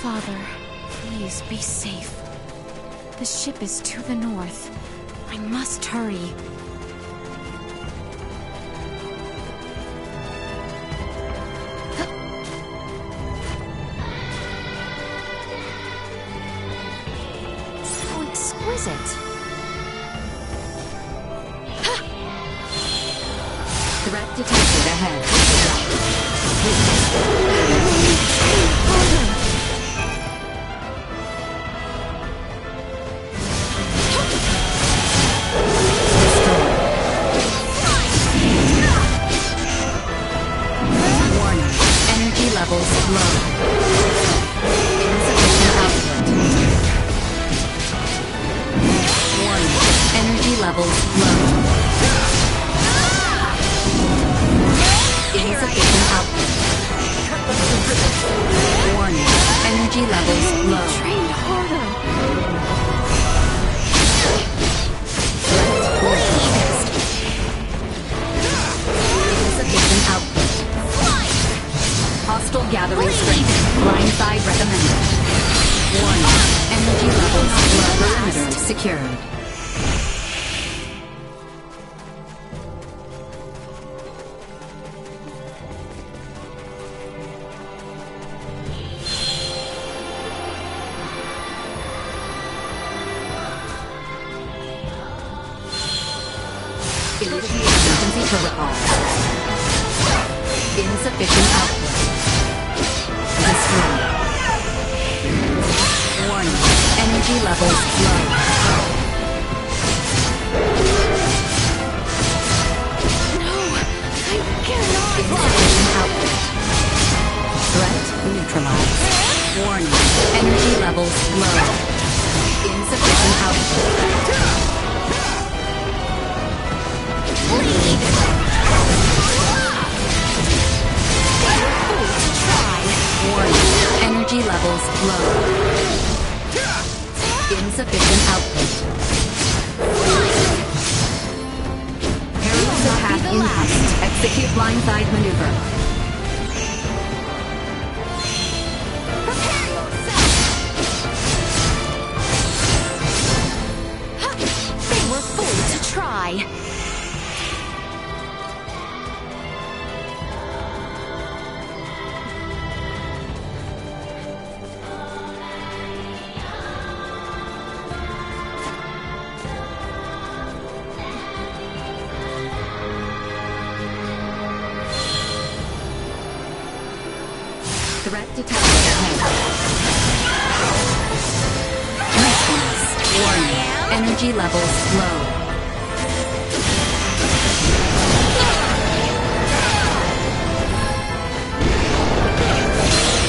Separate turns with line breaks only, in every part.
Father, please be safe. The ship is to the north. I must hurry. So exquisite.
Threat detected ahead. Warning. Energy levels low. Insufficient output. Warning. Energy levels low. Insufficient output. Warning. Energy levels low.
Train harder.
Insufficient output. Hostile gathering strength. Blindside recommended. Warning. Energy levels low. Perimeter secured. Initiate emergency protocol. Insufficient output. Destroyed. Warning. Energy levels low.
No, I cannot.
Insufficient output. Threat neutralized. Warning. Energy levels low. Insufficient output.
Bleed.
Warning. Energy levels low. Insufficient output. Perilous attack incoming. Execute blindside maneuver.
Prepare yourself. They were fools to try.
Threat detected ahead. Response. Warning. Energy levels low.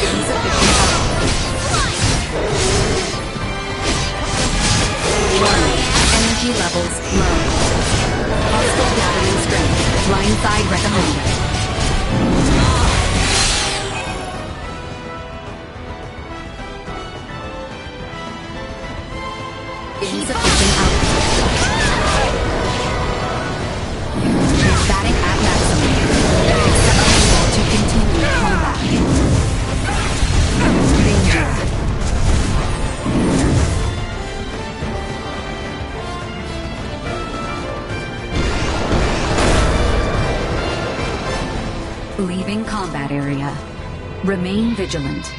Insufficient output. Warning. Energy levels low. Hostile gathering strength. Blindside recommended. Insufficient output. Static at maximum. Acceptable to continue combat. Danger. Leaving combat area. Remain vigilant.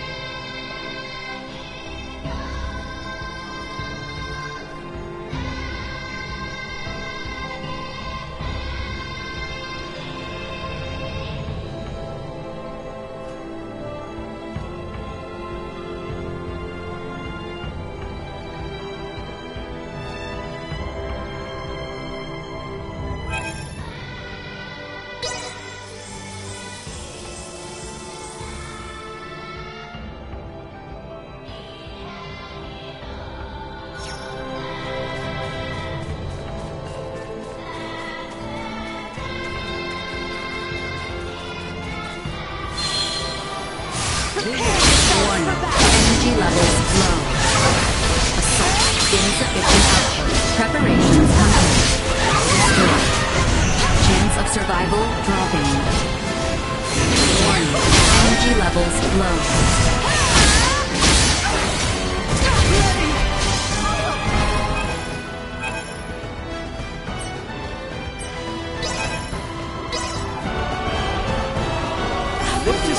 Warning. Energy levels low. Assault. Insufficient output. Preparations complete. Destroyed. Chance of survival dropping. Warning. Energy levels low.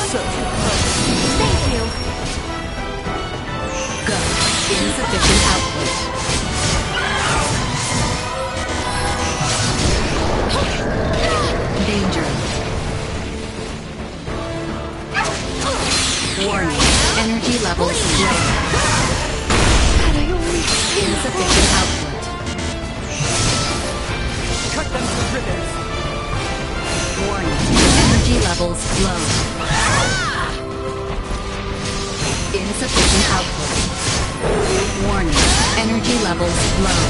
so.
Thank you.
Go. Insufficient output. Danger. Warning. Energy levels low. Insufficient output.
Cut them to ribbons.
Warning. Energy levels low. Insufficient output. Warning. Energy levels low.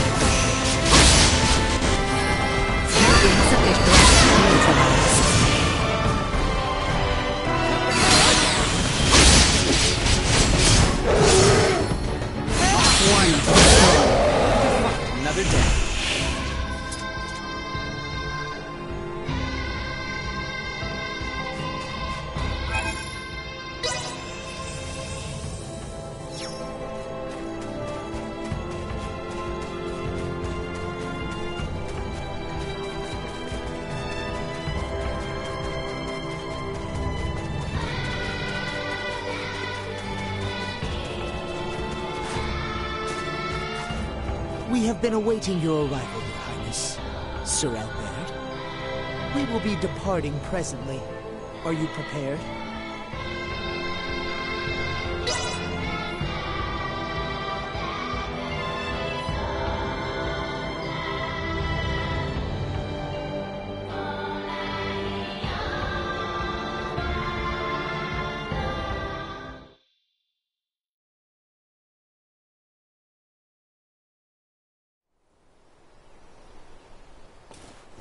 Insufficient neutralized. Warning.
Another day. We have been awaiting your arrival, Your Highness, Sir Albert. We will be departing presently. Are you prepared?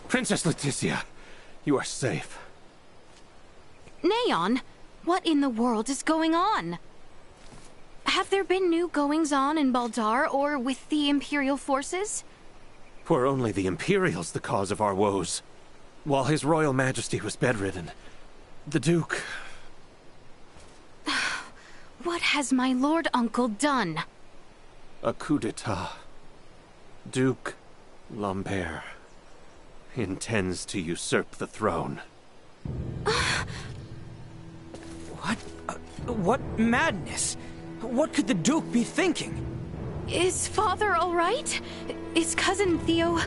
Princess Leticia, you are safe.
Neon, what in the world is going on? Have there been new goings-on in Baldar or with the Imperial forces?
Were only the Imperials the cause of our woes. While His Royal Majesty was bedridden, the Duke...
What has my Lord Uncle done?
A coup d'etat. Duke Lambert intends to usurp the throne.
What madness? What could the Duke be thinking?
Is Father all right? Is Cousin Theo...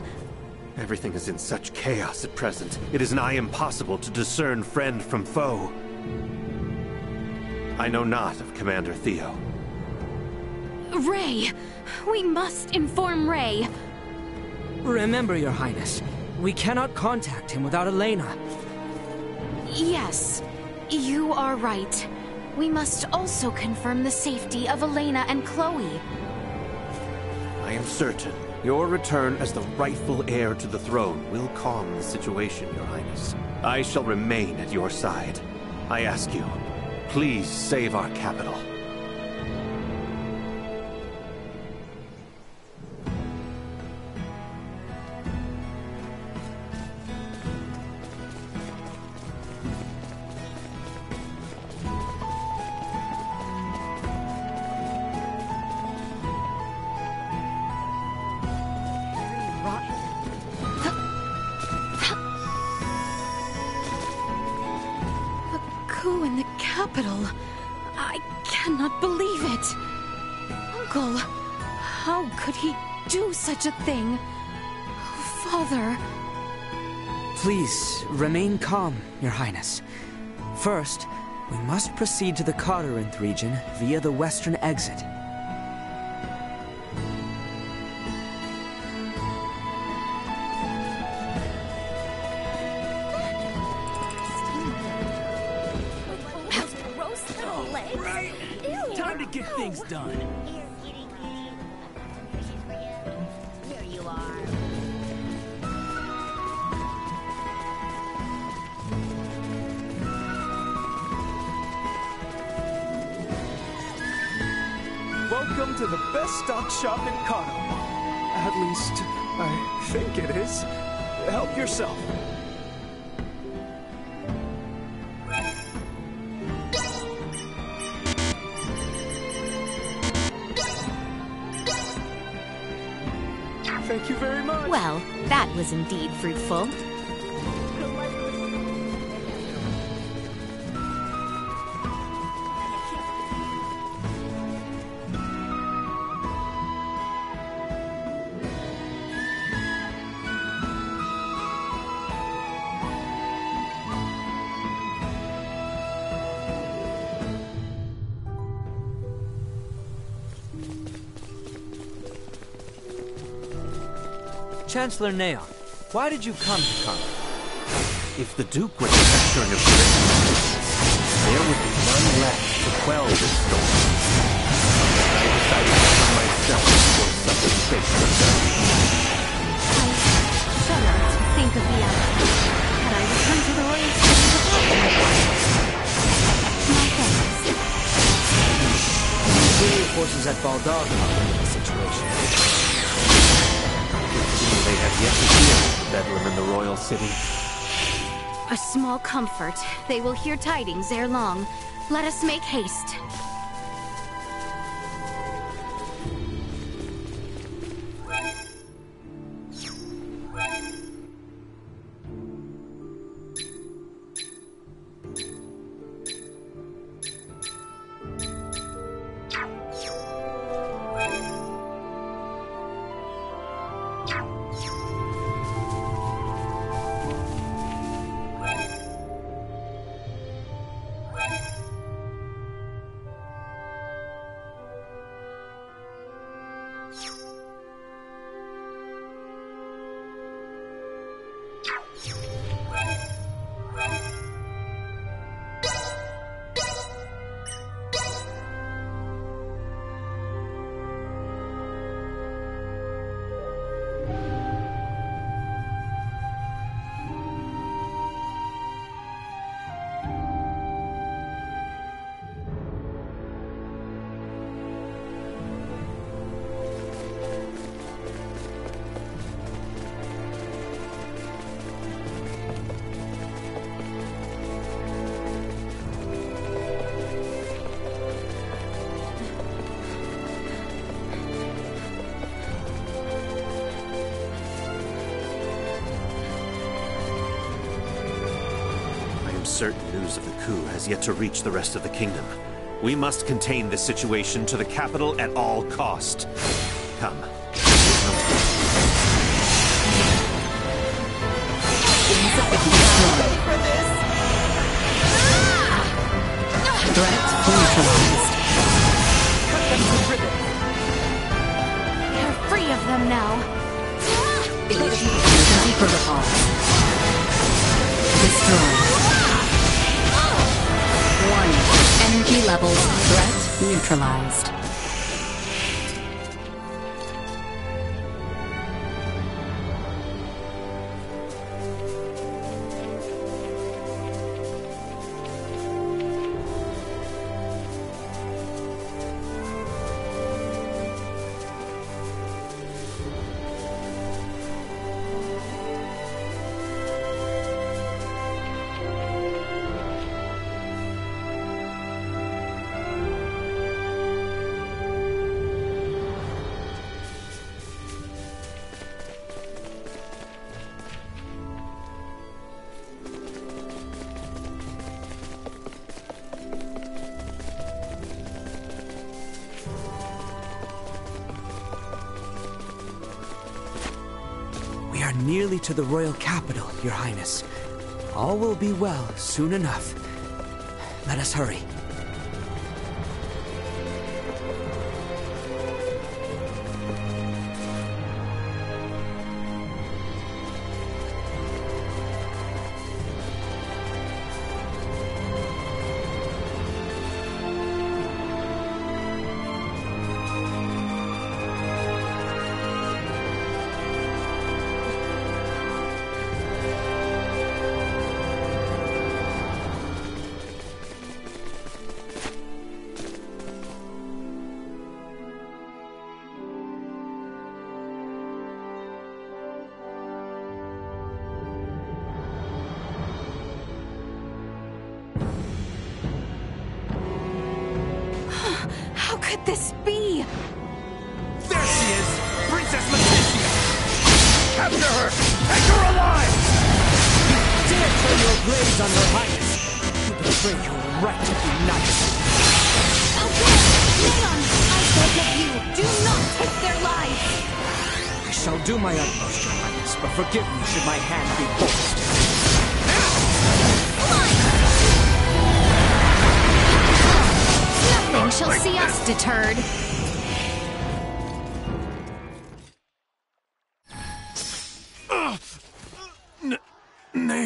Everything is in such chaos at present. It is nigh impossible to discern friend from foe. I know not of Commander Theo.
Ray! We must inform Ray.
Remember, Your Highness, we cannot contact him without Elena.
Yes, you are right. We must also confirm the safety of Elena and Chloe.
I am certain your return as the rightful heir to the throne will calm the situation, Your Highness. I shall remain at your side. I ask you, please save our capital.
Coup in the capital. I cannot believe it. Uncle, how could he do such a thing? Father...
Please, remain calm, Your Highness. First, we must proceed to the Carteranth region via the western exit.
Time to get things done.
There you are.
Welcome to the best stock shop in Kano. At least, I think it is. Help yourself. Thank you very much.
Well, that was indeed fruitful.
Chancellor Neon, why did you come to Kara?
If the Duke were capturing a Britain, there would be none left to quell this storm. I decided to come myself for such a fate was done.
I shudder to think of the outcome. Had I returned to the royal city my thanks.
Imperial forces at Baldar are in the situation.
They have yet to hear of Bedlam in the royal city.
A small comfort. They will hear tidings ere long. Let us make haste.
Certain news of the coup has yet to reach the rest of the kingdom. We must contain this situation to the capital at all cost. Come.
Threat neutralized.
They're free of them now.
Emergency protocol. Destroy. Energy levels. Threat neutralized.
We are nearly to the royal capital, Your Highness. All will be well soon enough. Let us hurry.
How could this be?
There she is! Princess Letitia! Capture her! Take her alive!
You dare turn your blades on Her Highness! You betray your right to be nice!
Okay, Leon, I beg of you, do not take their lives!
I shall do my utmost, Your Highness, but forgive me should my hand be forced.
Nothing shall see us deterred.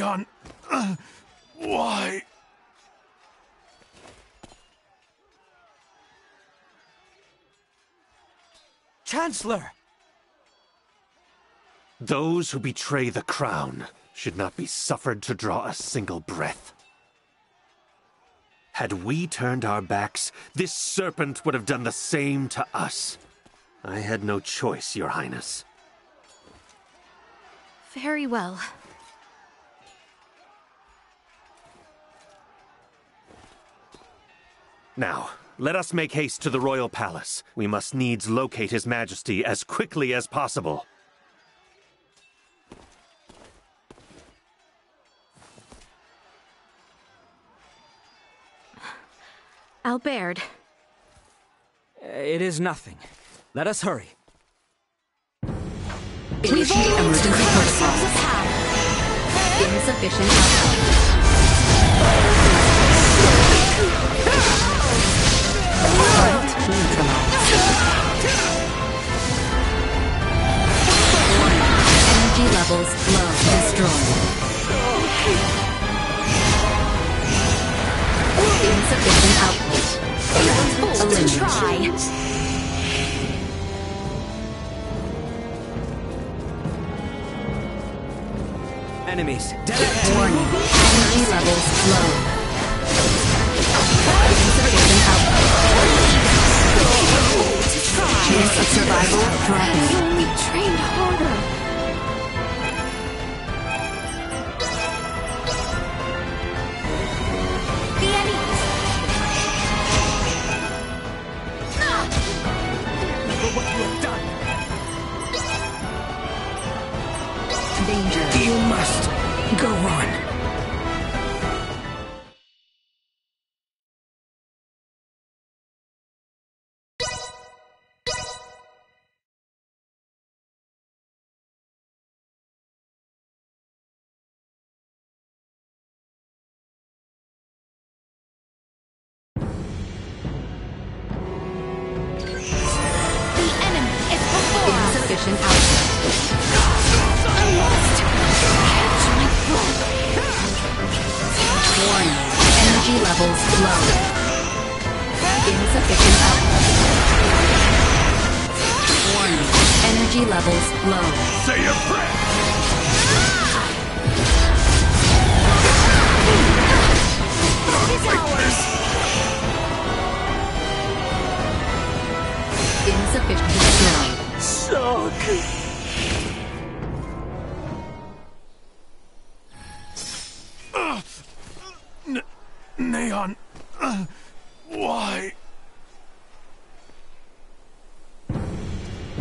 Neon, why?
Chancellor!
Those who betray the crown should not be suffered to draw a single breath. Had we turned our backs, this serpent would have done the same to us. I had no choice, Your Highness.
Very well.
Now, let us make haste to the royal palace. We must needs locate His Majesty as quickly as possible.
Albert.
It is nothing. Let us hurry.
Initiate emergency protocol. Insufficient output. Current neutralized. Energy levels low. Destroyed. Insufficient output. Eliminated.
Try.
Enemies, dead ahead!
Warning. Energy levels low. Insufficient output. Chance of survival dropping.
We trained harder. The enemies.
For what you have done!
Danger.
You must go on.
The enemy is before us.
Insufficient output.
I must catch my breath.
Warning. Energy levels low. Insufficient output. Warning. Energy levels low.
Say your prayer!
It's ours.
Insufficient destroyed.
Shock!
Neon, why?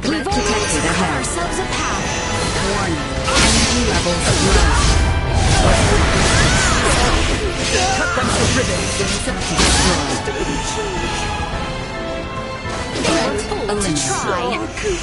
Threat detected
Cut
ahead.
ourselves a path.
Warning. Energy levels low.
Cut them to ribbons!
Insufficient destroyed.
They were fooled to
Eliminated.
try.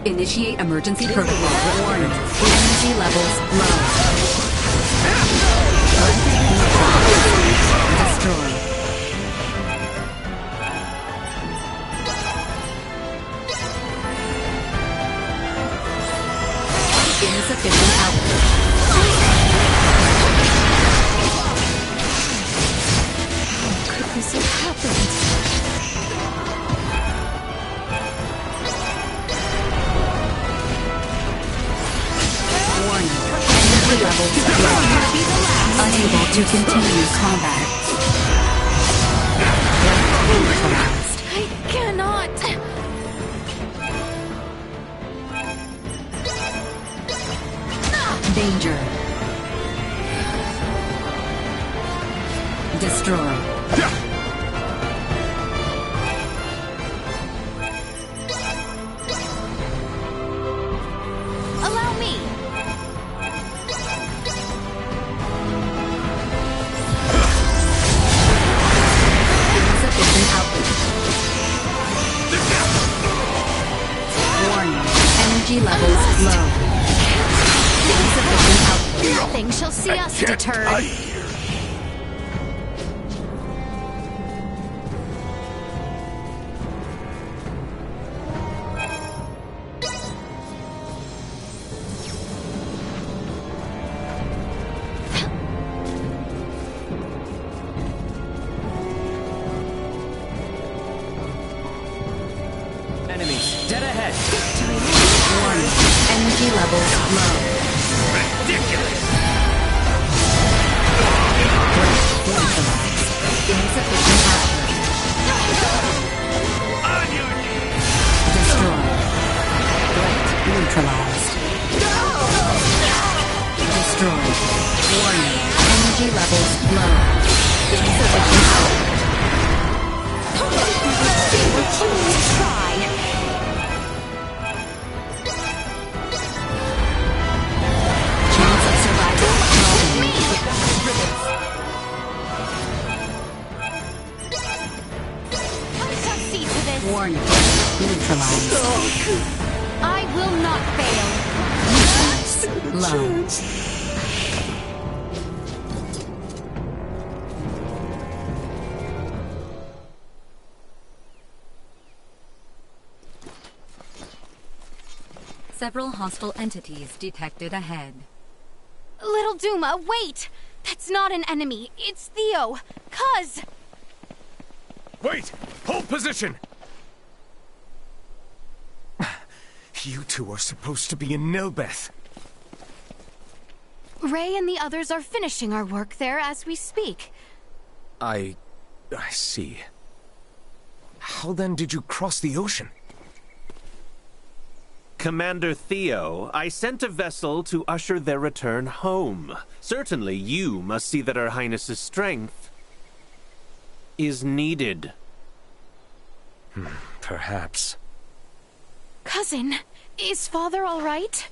Initiate emergency protocol. Warning. Energy levels low. Destroyed. Insufficient output.
Could this have happened?
Warning. Energy levels low. Unable to continue combat. Neutralized.
I cannot.
Danger. Destroy.
Allow me.
Insufficient output. Warning. Energy levels low. Insufficient output.
see us deterred.
Enemies, dead ahead.
Warning. Energy levels low.
Ridiculous!
Insufficient output.
On your knees!
Destroyed. Threat neutralized. Destroyed. Warning. Energy levels low. Insufficient output.
Try.
Chance of survival.
Succeed to this.
Warning. Neutralized.
I will not fail.
Low. Several hostile entities detected ahead.
Little Duma, wait! That's not an enemy. It's Theo. Cuz!
Wait! Hold position! You two are supposed to be in Nilbeth.
Ray and the others are finishing our work there as we speak.
I see. How then did you cross the ocean?
Commander Theo, I sent a vessel to usher their return home. Certainly you must see that Her Highness's strength is needed.
Perhaps.
Cousin, is Father all right?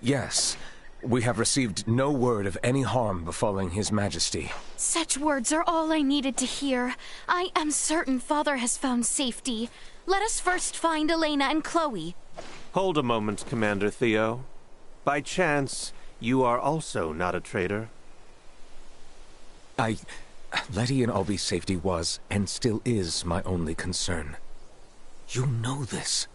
Yes. We have received no word of any harm befalling His Majesty.
Such words are all I needed to hear. I am certain Father has found safety. Let us first find Elena and Chloe.
Hold a moment, Commander Theo. By chance, you are also not a traitor?
Letty and Albie's safety was, and still is, my only concern. You know this.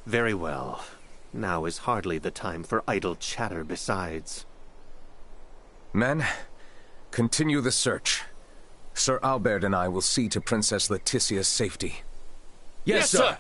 Very well. Now is hardly the time for idle chatter besides.
Men, continue the search. Sir Albert and I will see to Princess Letitia's safety.
Yes, sir!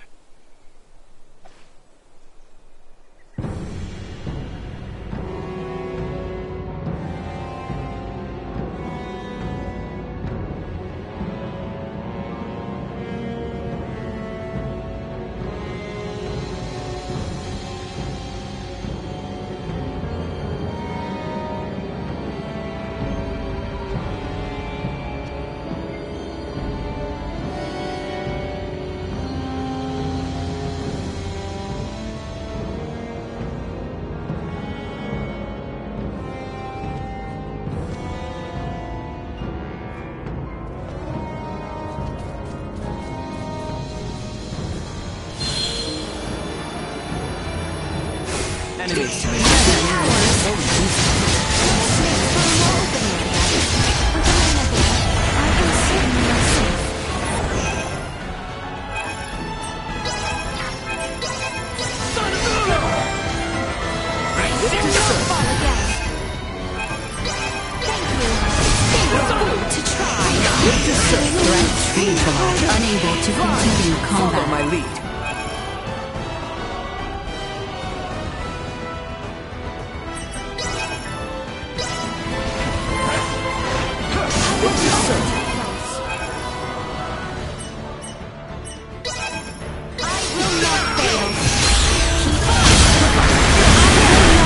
Unable to continue
Follow
combat.
my lead.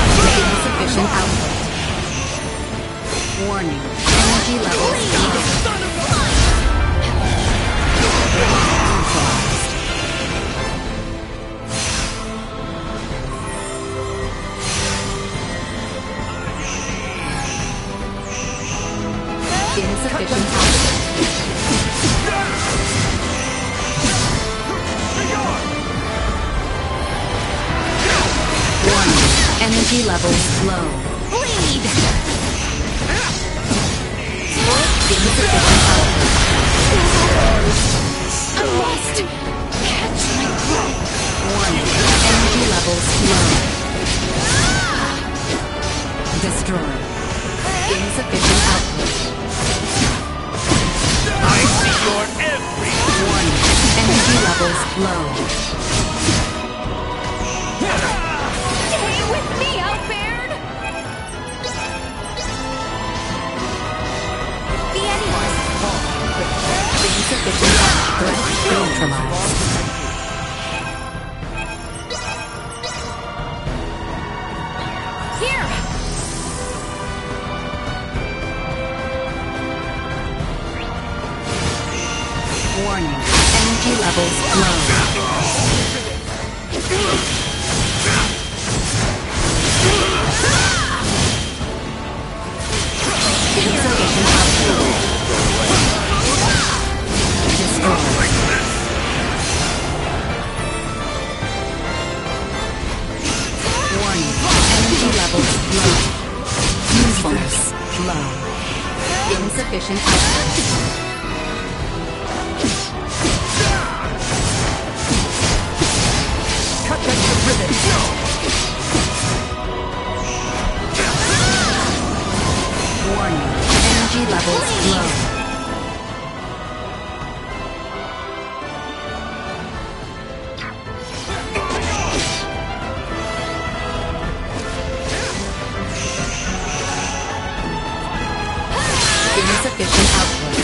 Insufficient output. Warning. Energy levels low. Insufficient output. Warning. Energy levels low.
Bleed!
Insufficient output.
I must catch my breath.
Warning. Energy levels low. Destroy. Insufficient output.
I see your every...
Warning. Energy levels low.
Stay with me, Outbaird! The Anyone.
Insufficient output. Neutralized.
Here!
Warning. Energy levels low. Insufficient output. Destroy. Warning. Energy levels low. Usefulness low. Insufficient output.
Cut them to ribbons!
Warning. Energy levels low. Insufficient output.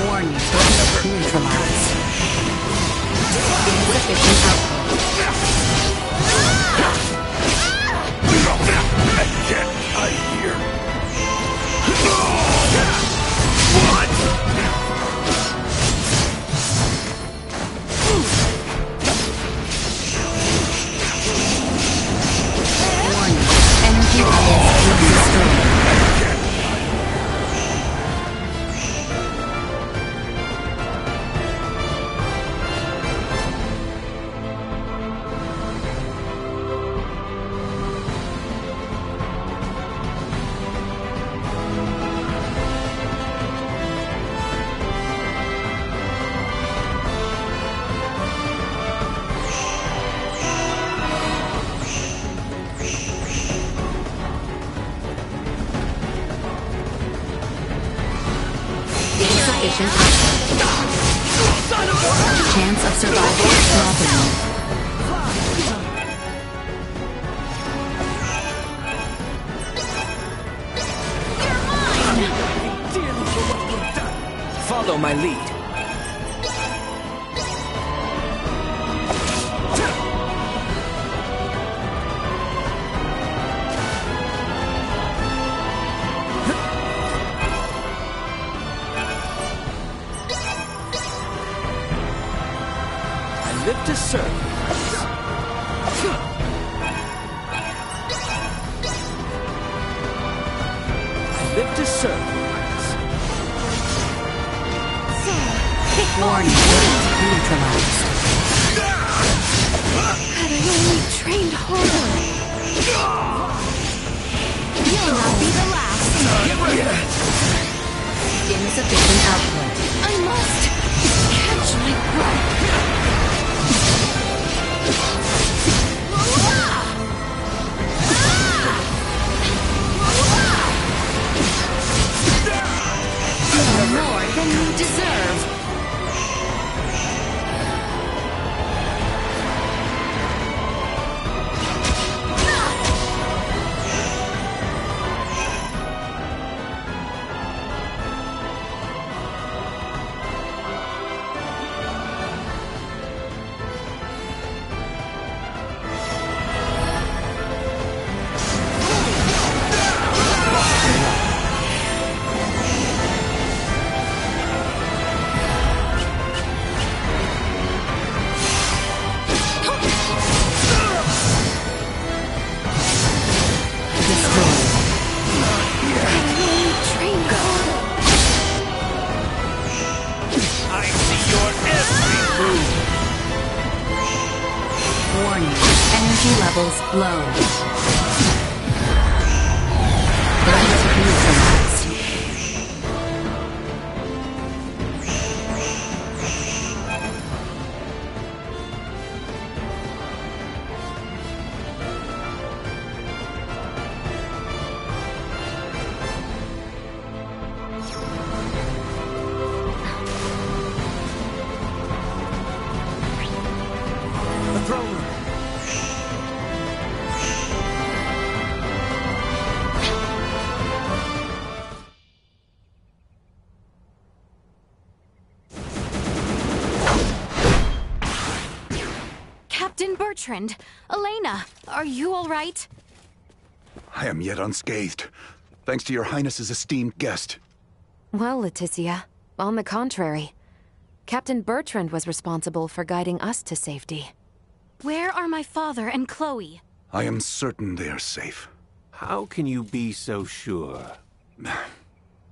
Warning. Neutralized. Insufficient output.
Get out of here. What?
Warning. Energy levels destroyed. Insufficient output. Chance of survival dropping.
Follow my lead. I live to serve. I live to serve.
Warning. Neutralized.
Had I only trained harder. You'll not be the last.
Insufficient output.
I must catch my breath. More than you deserve.
Warning. Energy levels low. Ready to neutralize.
The throne room.
Captain Bertrand, Elena, are you all right?
I am yet unscathed, thanks to your highness's esteemed guest.
Well, Leticia, on the contrary. Captain Bertrand was responsible for guiding us to safety.
Where are my father and Chloe?
I am certain they are safe.
How can you be so sure?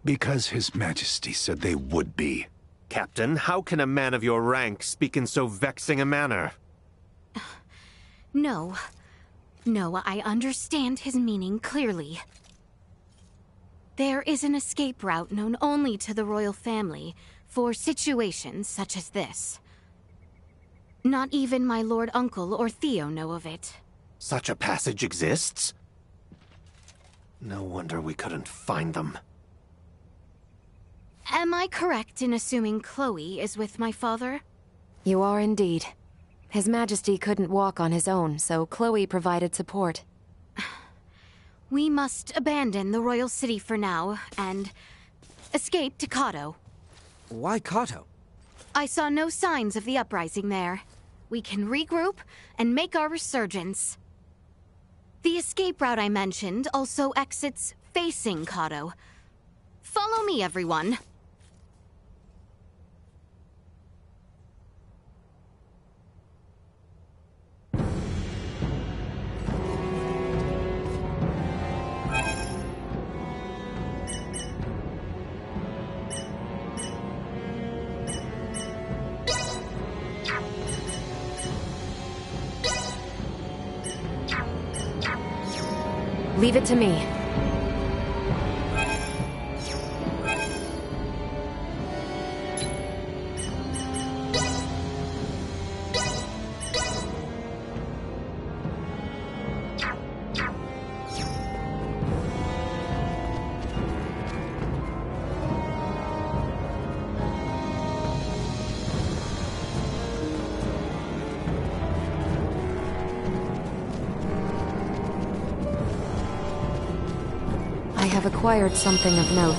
Because His Majesty said they would be.
Captain, how can a man of your rank speak in so vexing a manner?
No. No, I understand his meaning clearly. There is an escape route known only to the royal family for situations such as this. Not even my lord uncle or Theo know of it.
Such a passage exists? No wonder we couldn't find them.
Am I correct in assuming Chloe is with my father?
You are indeed. His Majesty couldn't walk on his own, so Chloe provided support.
We must abandon the royal city for now, and escape to Kato.
Why Kato?
I saw no signs of the uprising there. We can regroup and make our resurgence. The escape route I mentioned also exits facing Kato. Follow me, everyone.
Leave it to me. I have acquired something of note.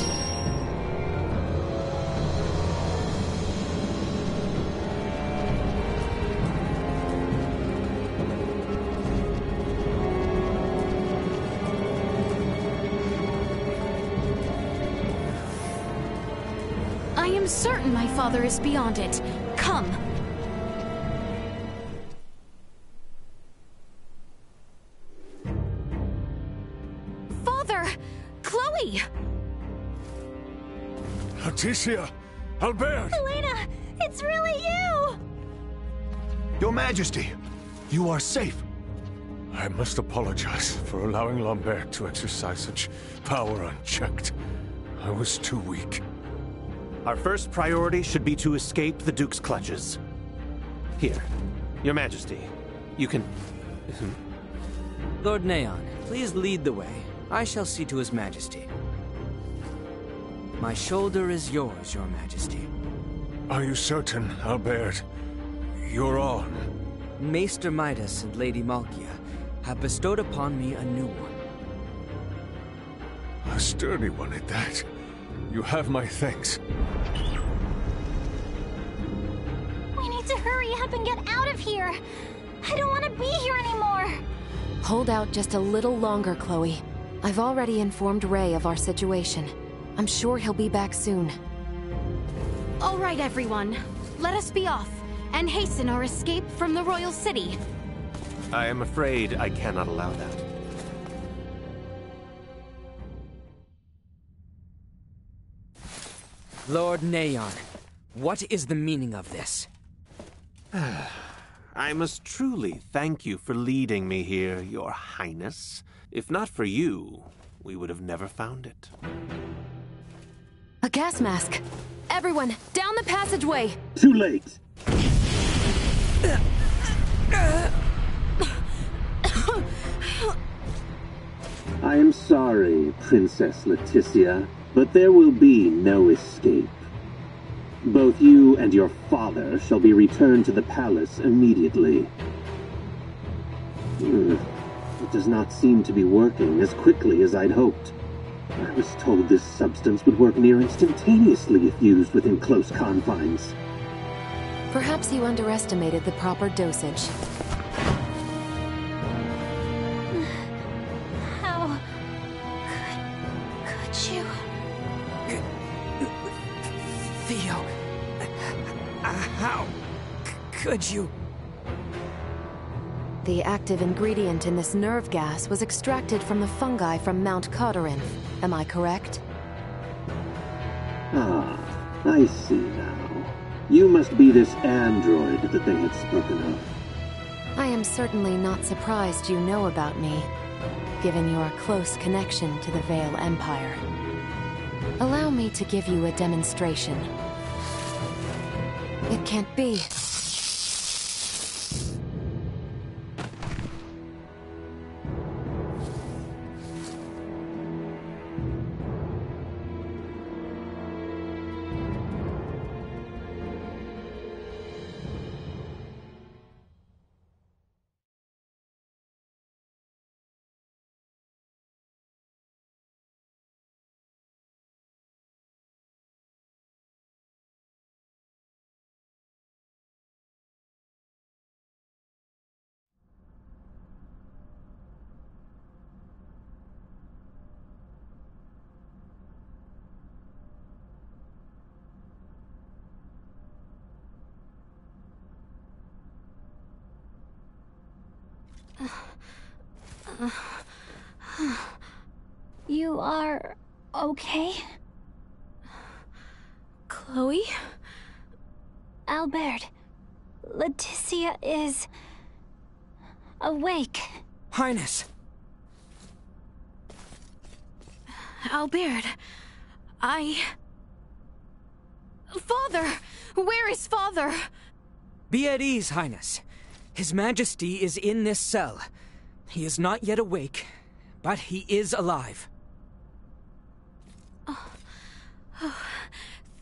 I am certain my father is beyond it. Come. Father! Chloe!
Leticia! Albert!
Elena, it's really you!
Your Majesty! You are safe!
I must apologize for allowing Lambert to exercise such power unchecked. I was too weak.
Our first priority should be to escape the Duke's clutches. Here, Your Majesty, you can...
Lord Neon, please lead the way. I shall see to His Majesty. My shoulder is yours, Your Majesty.
Are you certain, Albert? You're on.
Maester Midas and Lady Malkia have bestowed upon me a new one.
A sturdy one at that. You have my thanks.
We need to hurry up and get out of here. I don't want to be here anymore.
Hold out just a little longer, Chloe. I've already informed Ray of our situation. I'm sure he'll be back soon.
All right, everyone. Let us be off and hasten our escape from the royal city.
I am afraid I cannot allow that.
Lord Neon, what is the meaning of this?
I must truly thank you for leading me here, Your Highness. If not for you, we would have never found it.
A gas mask! Everyone, down the passageway!
Too late! I am sorry, Princess Leticia, but there will be no escape. Both you and your father shall be returned to the palace immediately. It does not seem to be working as quickly as I'd hoped. I was told this substance would work near instantaneously if used within close confines.
Perhaps you underestimated the proper dosage.
How could you?
Theo, how could you?
The active ingredient in this nerve gas was extracted from the fungi from Mount Codorinth. Am I correct?
Ah, I see now. You must be this android that they had spoken of.
I am certainly not surprised you know about me, given your close connection to the Vale Empire. Allow me to give you a demonstration. It can't be.
You are okay?
Chloe?
Albert, Leticia is awake.
Highness!
Albert, Father! Where is Father?
Be at ease, Highness. His Majesty is in this cell. He is not yet awake, but he is alive.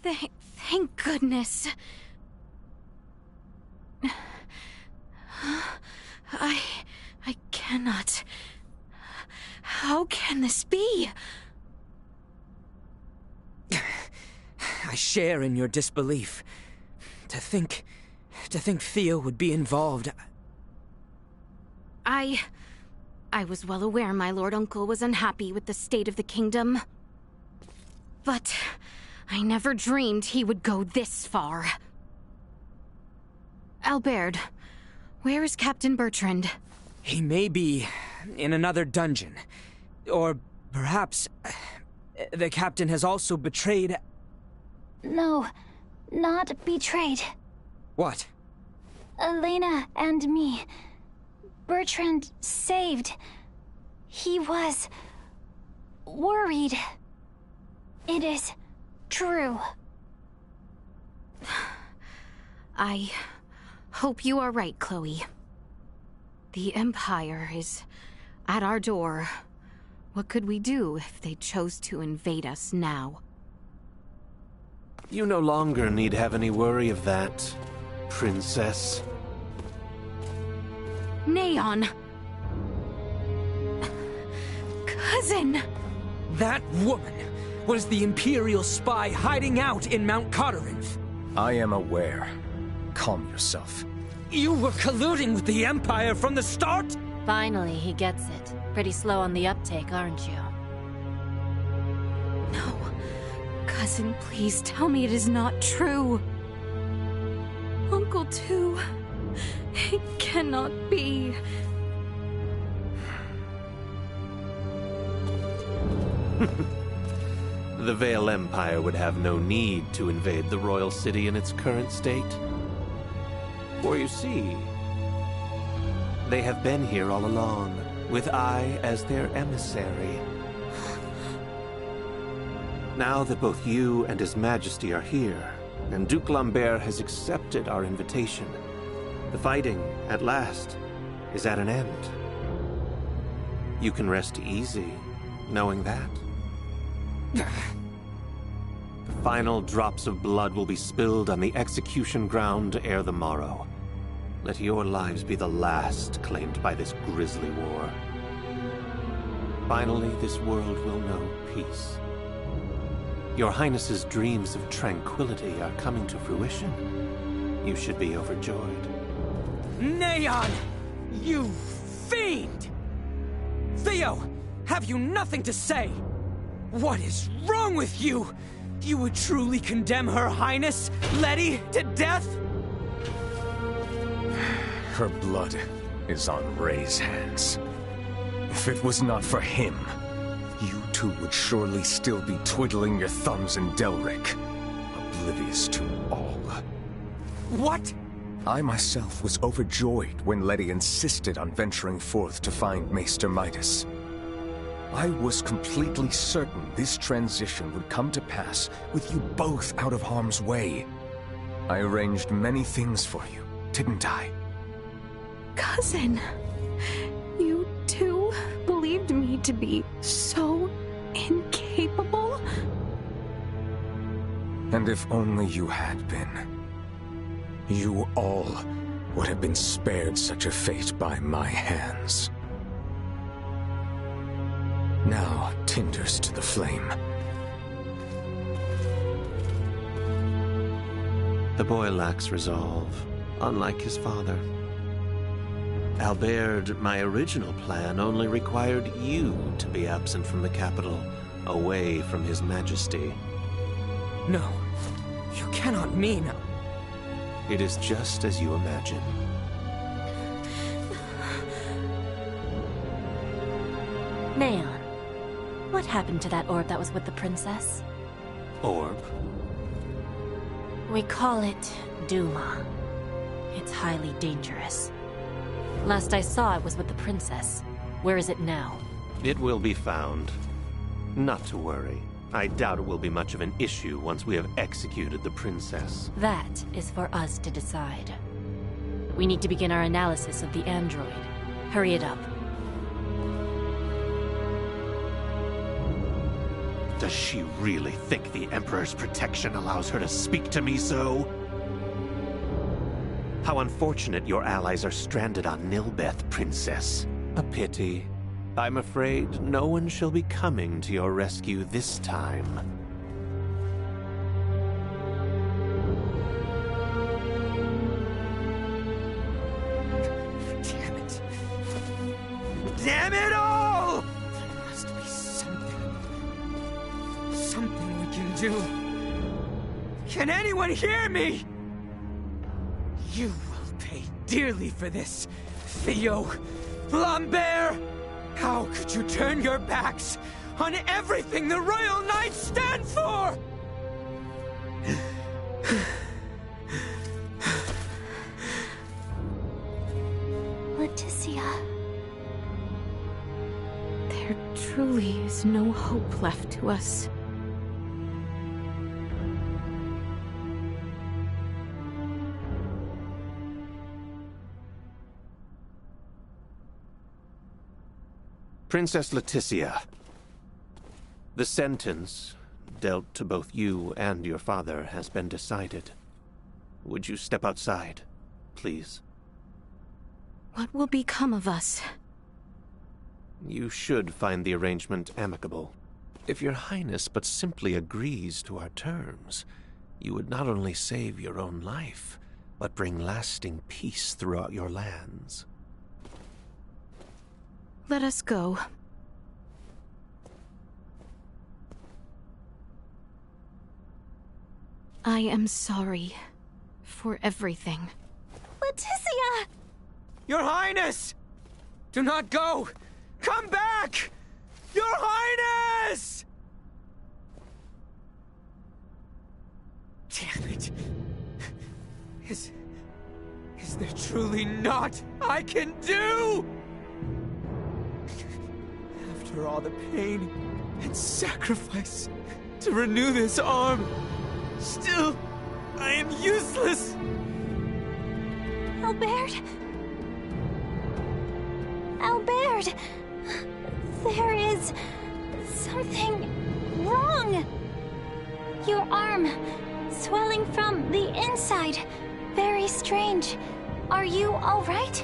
Thank goodness. I cannot. How can this be?
I share in your disbelief. To think Theo would be involved.
I was well aware my Lord Uncle was unhappy with the state of the kingdom. But I never dreamed he would go this far. Albert, where is Captain Bertrand?
He may be in another dungeon. Or perhaps the captain has also betrayed...
No, not betrayed.
What?
Elena and me. Bertrand saved. He was... worried. It is true.
I hope you are right, Chloe. The Empire is at our door. What could we do if they chose to invade us now?
You no longer need have any worry of that, Princess.
Neon! Cousin!
That woman was the Imperial spy hiding out in Mount Codorinth.
I am aware. Calm yourself.
You were colluding with the Empire from the start?
Finally, he gets it. Pretty slow on the uptake, aren't you?
No. Cousin, please tell me it is not true. Uncle too. It cannot be.
The Vale Empire would have no need to invade the royal city in its current state. For you see, They have been here all along, with I as their emissary. Now that both you and His Majesty are here, and Duke Lambert has accepted our invitation, the fighting, at last, is at an end. You can rest easy, knowing that. The final drops of blood will be spilled on the execution ground ere the morrow. Let your lives be the last claimed by this grisly war. Finally, this world will know peace. Your Highness's dreams of tranquility are coming to fruition. You should be overjoyed.
Neon! You fiend! Theo! Have you nothing to say? What is wrong with you? You would truly condemn Her Highness, Letty, to death?
Her blood is on Ray's hands. If it was not for him, you two would surely still be twiddling your thumbs in Delric, oblivious to all.
What?
I myself was overjoyed when Letty insisted on venturing forth to find Maester Midas. I was completely certain this transition would come to pass with you both out of harm's way. I arranged many things for you, didn't I?
Cousin, you too believed me to be so incapable?
And if only you had been, you all would have been spared such a fate by my hands. Now, tinders to the flame.
The boy lacks resolve, unlike his father. Albert, my original plan only required you to be absent from the capital, away from His Majesty.
No, you cannot mean...
It is just as you imagine.
Neon, what happened to that orb that was with the princess?
Orb?
We call it Duma. It's highly dangerous. Last I saw it was with the princess. Where is it now?
It will be found. Not to worry. I doubt it will be much of an issue once we have executed the princess.
That is for us to decide. We need to begin our analysis of the android. Hurry it up.
Does she really think the Emperor's protection allows her to speak to me so? How unfortunate your allies are stranded on Nilbeth, Princess. A pity. I'm afraid no one shall be coming to your rescue this time.
Damn it. Damn it all! There must be something. Something we can do. Can anyone hear me? You will pay dearly for this, Theo Lambert! How could you turn your backs on everything the Royal Knights stand for?
Leticia.
There truly is no hope left to us.
Princess Leticia, the sentence dealt to both you and your father has been decided. Would you step outside, please?
What will become of us?
You should find the arrangement amicable. If your Highness but simply agrees to our terms, you would not only save your own life, but bring lasting peace throughout your lands.
Let us go. I am sorry for everything.
Leticia!
Your Highness! Do not go! Come back! Your Highness! Damn it. His Is there truly naught I can do? After all the pain and sacrifice to renew this arm, still, I am useless!
Albert? Albert! There is something wrong! Your arm, swelling from the inside. Very strange. Are you all right?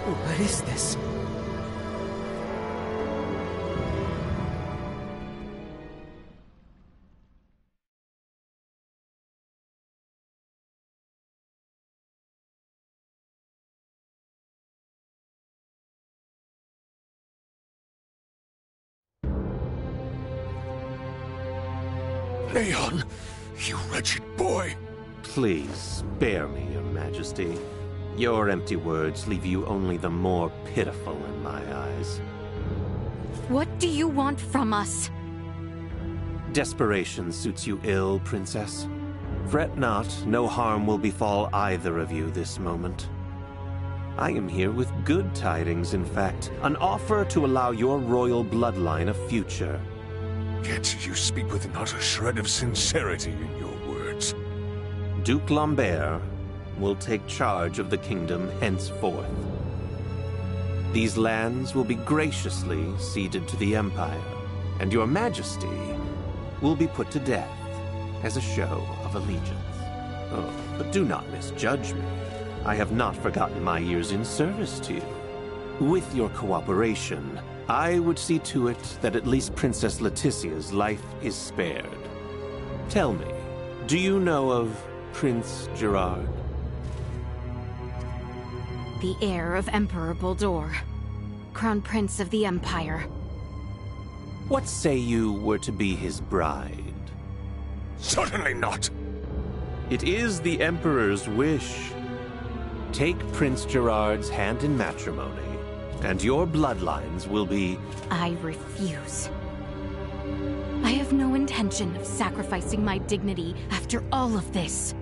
What is this?
Leon, you wretched boy.
Please, spare me, Your Majesty. Your empty words leave you only the more pitiful in my eyes.
What do you want from us?
Desperation suits you ill, Princess. Fret not, no harm will befall either of you this moment. I am here with good tidings, in fact. An offer to allow your royal bloodline a future.
Yet you speak with not a shred of sincerity in your words.
Duke Lambert will take charge of the kingdom henceforth. These lands will be graciously ceded to the Empire, and your Majesty will be put to death as a show of allegiance. Oh, but do not misjudge me. I have not forgotten my years in service to you. With your cooperation, I would see to it that at least Princess Leticia's life is spared. Tell me, do you know of Prince Gerard?
The heir of Emperor Boldur, Crown Prince of the Empire.
What say you were to be his bride?
Certainly not.
It is the Emperor's wish. Take Prince Gerard's hand in matrimony, and your bloodlines will be...
I refuse. I have no intention of sacrificing my dignity after all of this.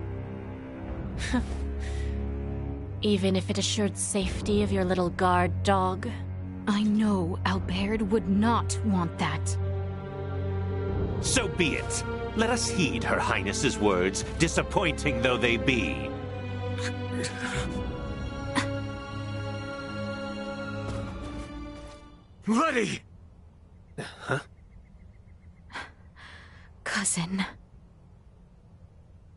Even if it assured safety of your little guard dog?
I know Albert would not want that.
So be it. Let us heed Her Highness's words, disappointing though they be.
Letty!
Huh?
Cousin.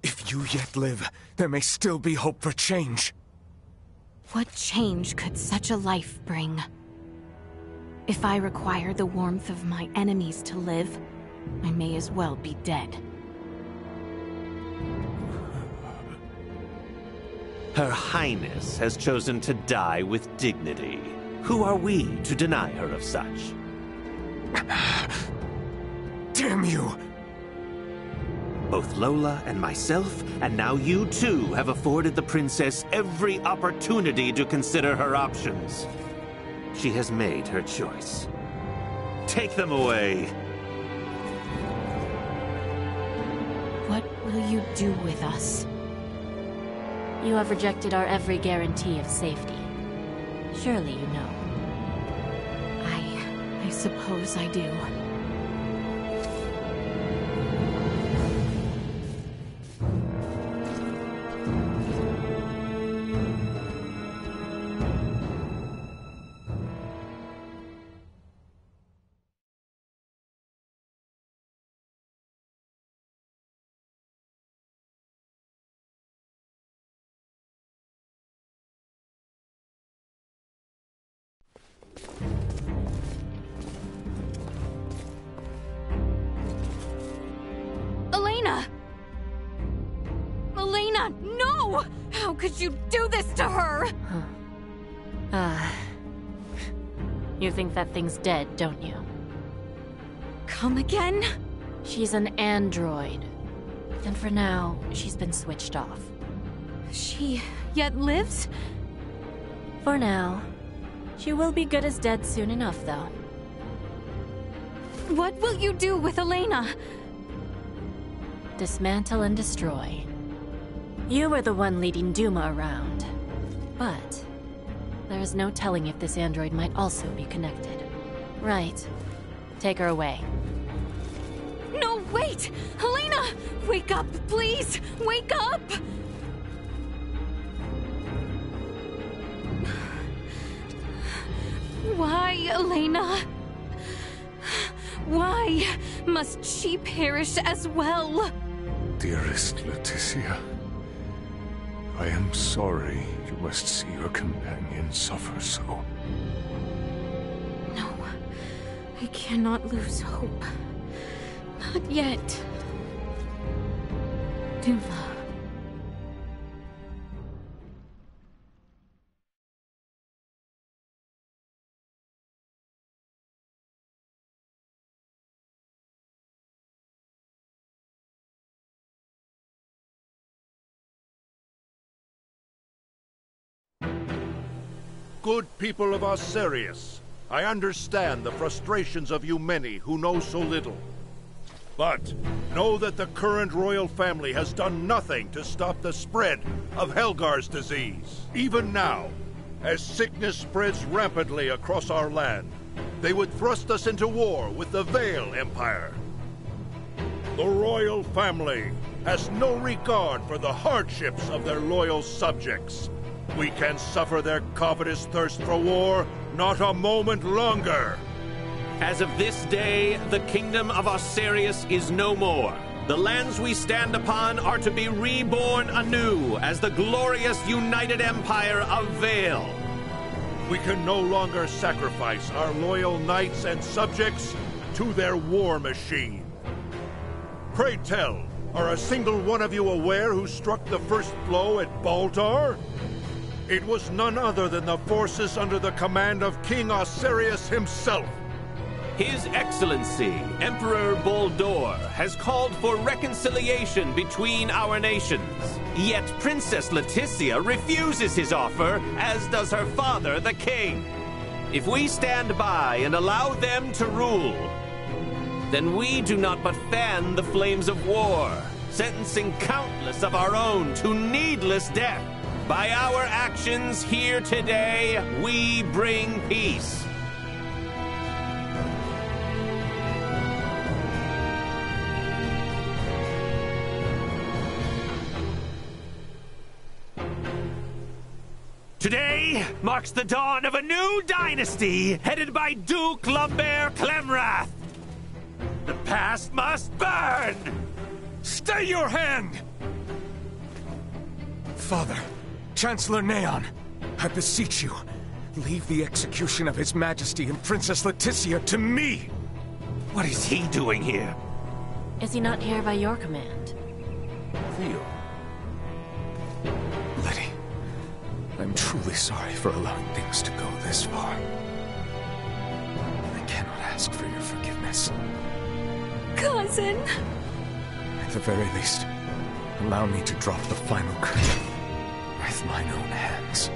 If you yet live, there may still be hope for change.
What change could such a life bring? If I require the warmth of my enemies to live, I may as well be dead.
Her Highness has chosen to die with dignity. Who are we to deny her of such?
Damn you!
Both Lola and myself, and now you too, have afforded the princess every opportunity to consider her options. She has made her choice. Take them away!
What will you do with us?
You have rejected our every guarantee of safety. Surely you know.
I suppose I do. Elena, no! How could you do this to her?
You think that thing's dead, don't you?
Come again?
She's an android. And for now, she's been switched off.
She yet lives?
For now. She will be good as dead soon enough, though.
What will you do with Elena?
Dismantle and destroy. You were the one leading Duma around. But there is no telling if this android might also be connected. Right. Take her away.
No, wait! Helena! Wake up, please! Wake up! Why, Elena? Why must she perish as well?
Dearest Leticia, I am sorry you must see your companion suffer so.
No, I cannot lose hope. Not yet. Duma.
Good people of Osirius, I understand the frustrations of you many who know so little. But know that the current royal family has done nothing to stop the spread of Helgar's disease. Even now, as sickness spreads rampantly across our land, they would thrust us into war with the Vale Empire. The royal family has no regard for the hardships of their loyal subjects. We can suffer their covetous thirst for war not a moment longer.
As of this day, the kingdom of Osirius is no more. The lands we stand upon are to be reborn anew as the glorious united empire of Vale.
We can no longer sacrifice our loyal knights and subjects to their war machine. Pray tell, are a single one of you aware who struck the first blow at Baltar? It was none other than the forces under the command of King Osirius himself.
His Excellency, Emperor Boldor, has called for reconciliation between our nations. Yet Princess Leticia refuses his offer, as does her father, the king. If we stand by and allow them to rule, then we do not but fan the flames of war, sentencing countless of our own to needless death. By our actions here today, we bring peace. Today marks the dawn of a new dynasty headed by Duke Lambert Clemrath. The past must burn!
Stay your hand! Father, Chancellor Neon, I beseech you, leave the execution of His Majesty and Princess Leticia to me!
What is he doing here?
Is he not here by your command?
Theo. Letty, I'm truly sorry for allowing things to go this far. I cannot ask for your forgiveness.
Cousin!
At the very least, allow me to drop the final curtain with mine own hands.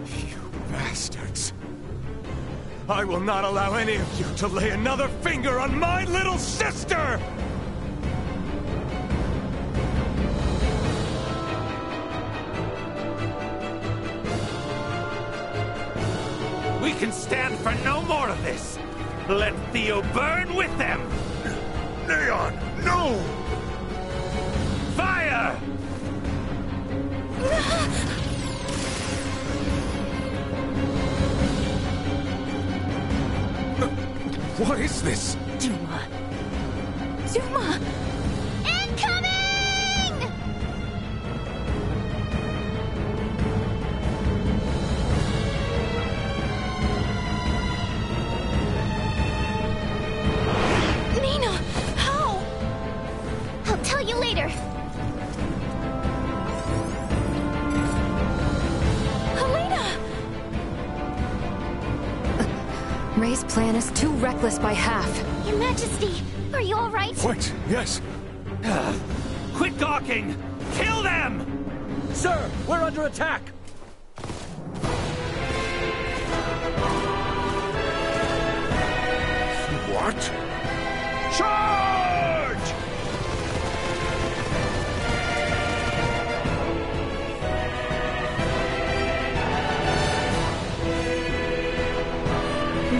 You bastards! I will not allow any of you to lay another finger on my little sister!
We can stand for no more of this. Let Theo burn with them.
Neon, no!
Fire!
What is this?
Duma. Duma!
Incoming!
Nina! How?
I'll tell you later.
Helena!
Ray's plan is too reckless by half.
Your Majesty, are you all right?
What? Yes.
Quit gawking! Kill them! Sir, we're under attack!
What? Charge!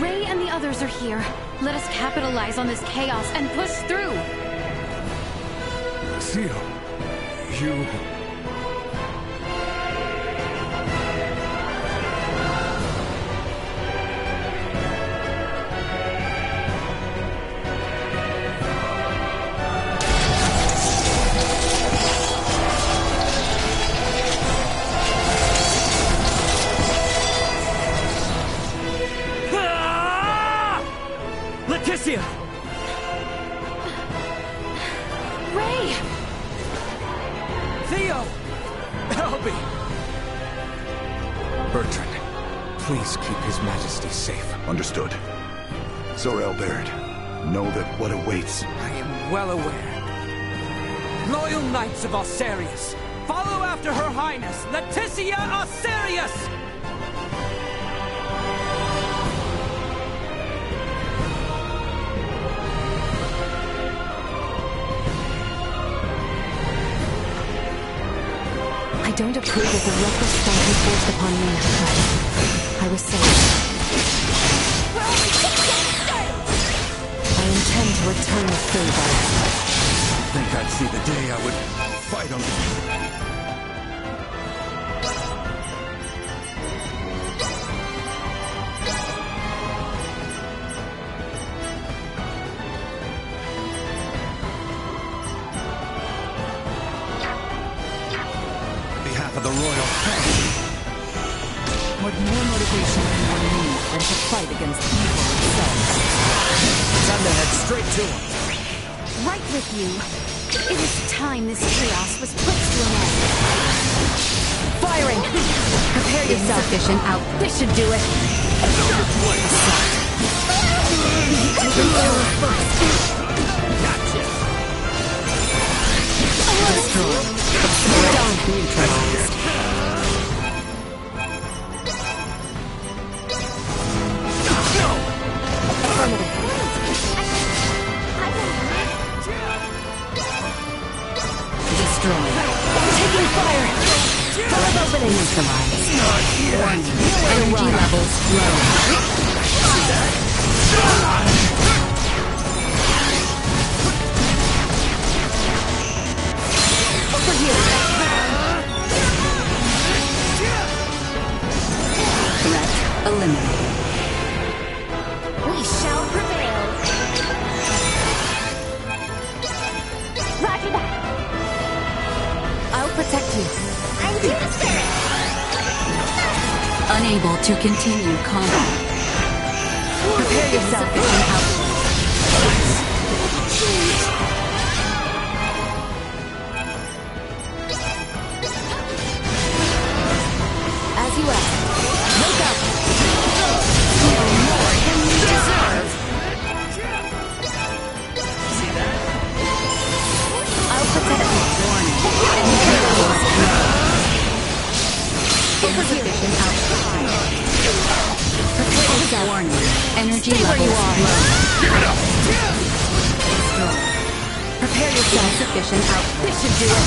Ray and the others are here. Let us capitalize on this chaos and push through!
Theo, you...
Leticia!
Ray!
Theo! Help me!
Bertrand, please keep His Majesty safe.
Understood. Sorel Baird, know that what awaits...
I am well aware. Loyal Knights of Osarius, follow after Her Highness, Leticia Osarius!
I don't approve of the reckless spell he forced upon me, but I was saved. I intend to return the favor.
Think I'd see the day I would fight him.
Of the royal family. What more motivation can one need than to fight against evil itself?
Time to head straight to him.
Right with you. It is time this chaos was put to an end.
Firing! Prepare yourself.
Insufficient output. This should do it.
Gotcha!
Destroy. Neutralized.
Destroy. Taking fire. Five opening. Neutralized. Warning. Energy levels low. Over here. Threat eliminated. We shall prevail. Roger that.
I'll protect you.
I'm Team Spirit!
Unable to continue combat.
Prepare yourself for an output. As you ask. Wake up!
No more than you deserve.
See that?
I'll protect you.
Warning. Insufficient output.
Prepare yourself.
Warning. Energy
Stay where you
levels
are.
low.
Destroy. Prepare yourself.
Insufficient output.
This should do it.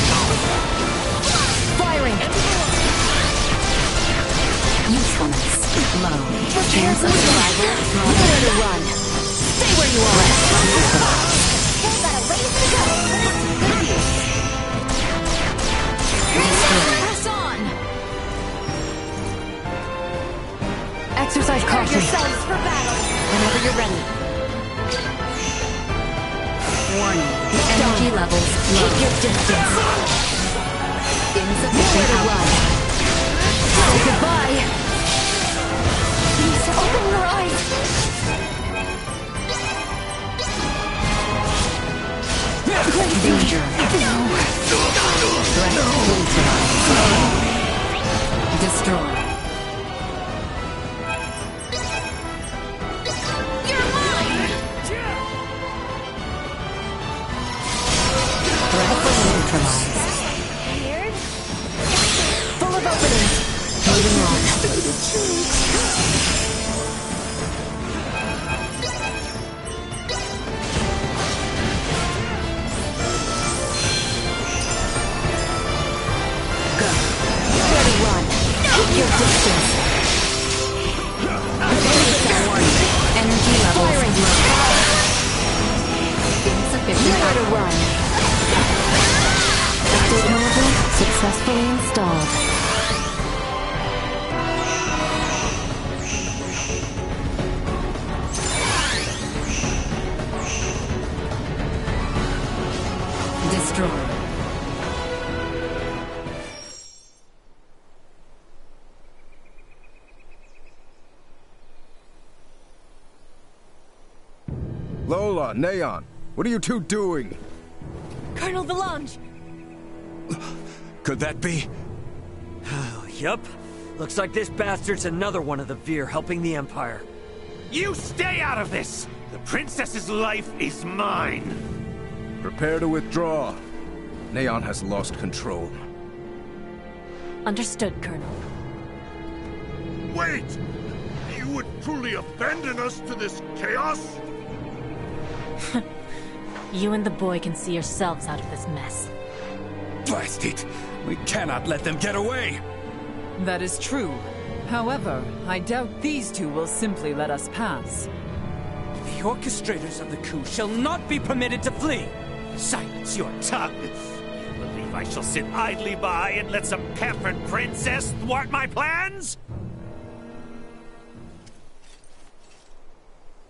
Firing.
Usefulness low.
Prepare
Chance
for
of
survival.
survival
Nowhere to run. Stay where you are.
Still got a ways to go.
Press on.
Exercise caution.
Yourselves for battle.
Whenever you're ready.
Warning. The energy levels low.
Keep your distance.
Insufficient
Nowhere to run.
output.
Say goodbye.
Please open your eyes.
Danger. Threat neutralized. Destroy.
You're mine!
Threat neutralized.
Activating all. Go. Ready, run. Keep your distance. Energy levels low. Insufficient. Nowhere to run. Update mode successfully installed. Destroy.
Lola, Neon, what are you two doing?
Colonel Valange!
Could that be?
Yup. Looks like this bastard's another one of the Veer helping the Empire.
You stay out of this! The princess's life is mine!
Prepare to withdraw. Neon has lost control.
Understood, Colonel.
Wait! You would truly abandon us to this chaos?
You and the boy can see yourselves out of this mess.
Blast it! We cannot let them get away!
That is true. However, I doubt these two will simply let us pass.
The orchestrators of the coup shall not be permitted to flee!
Silence your tongue! You believe I shall sit idly by and let some pampered princess thwart my plans?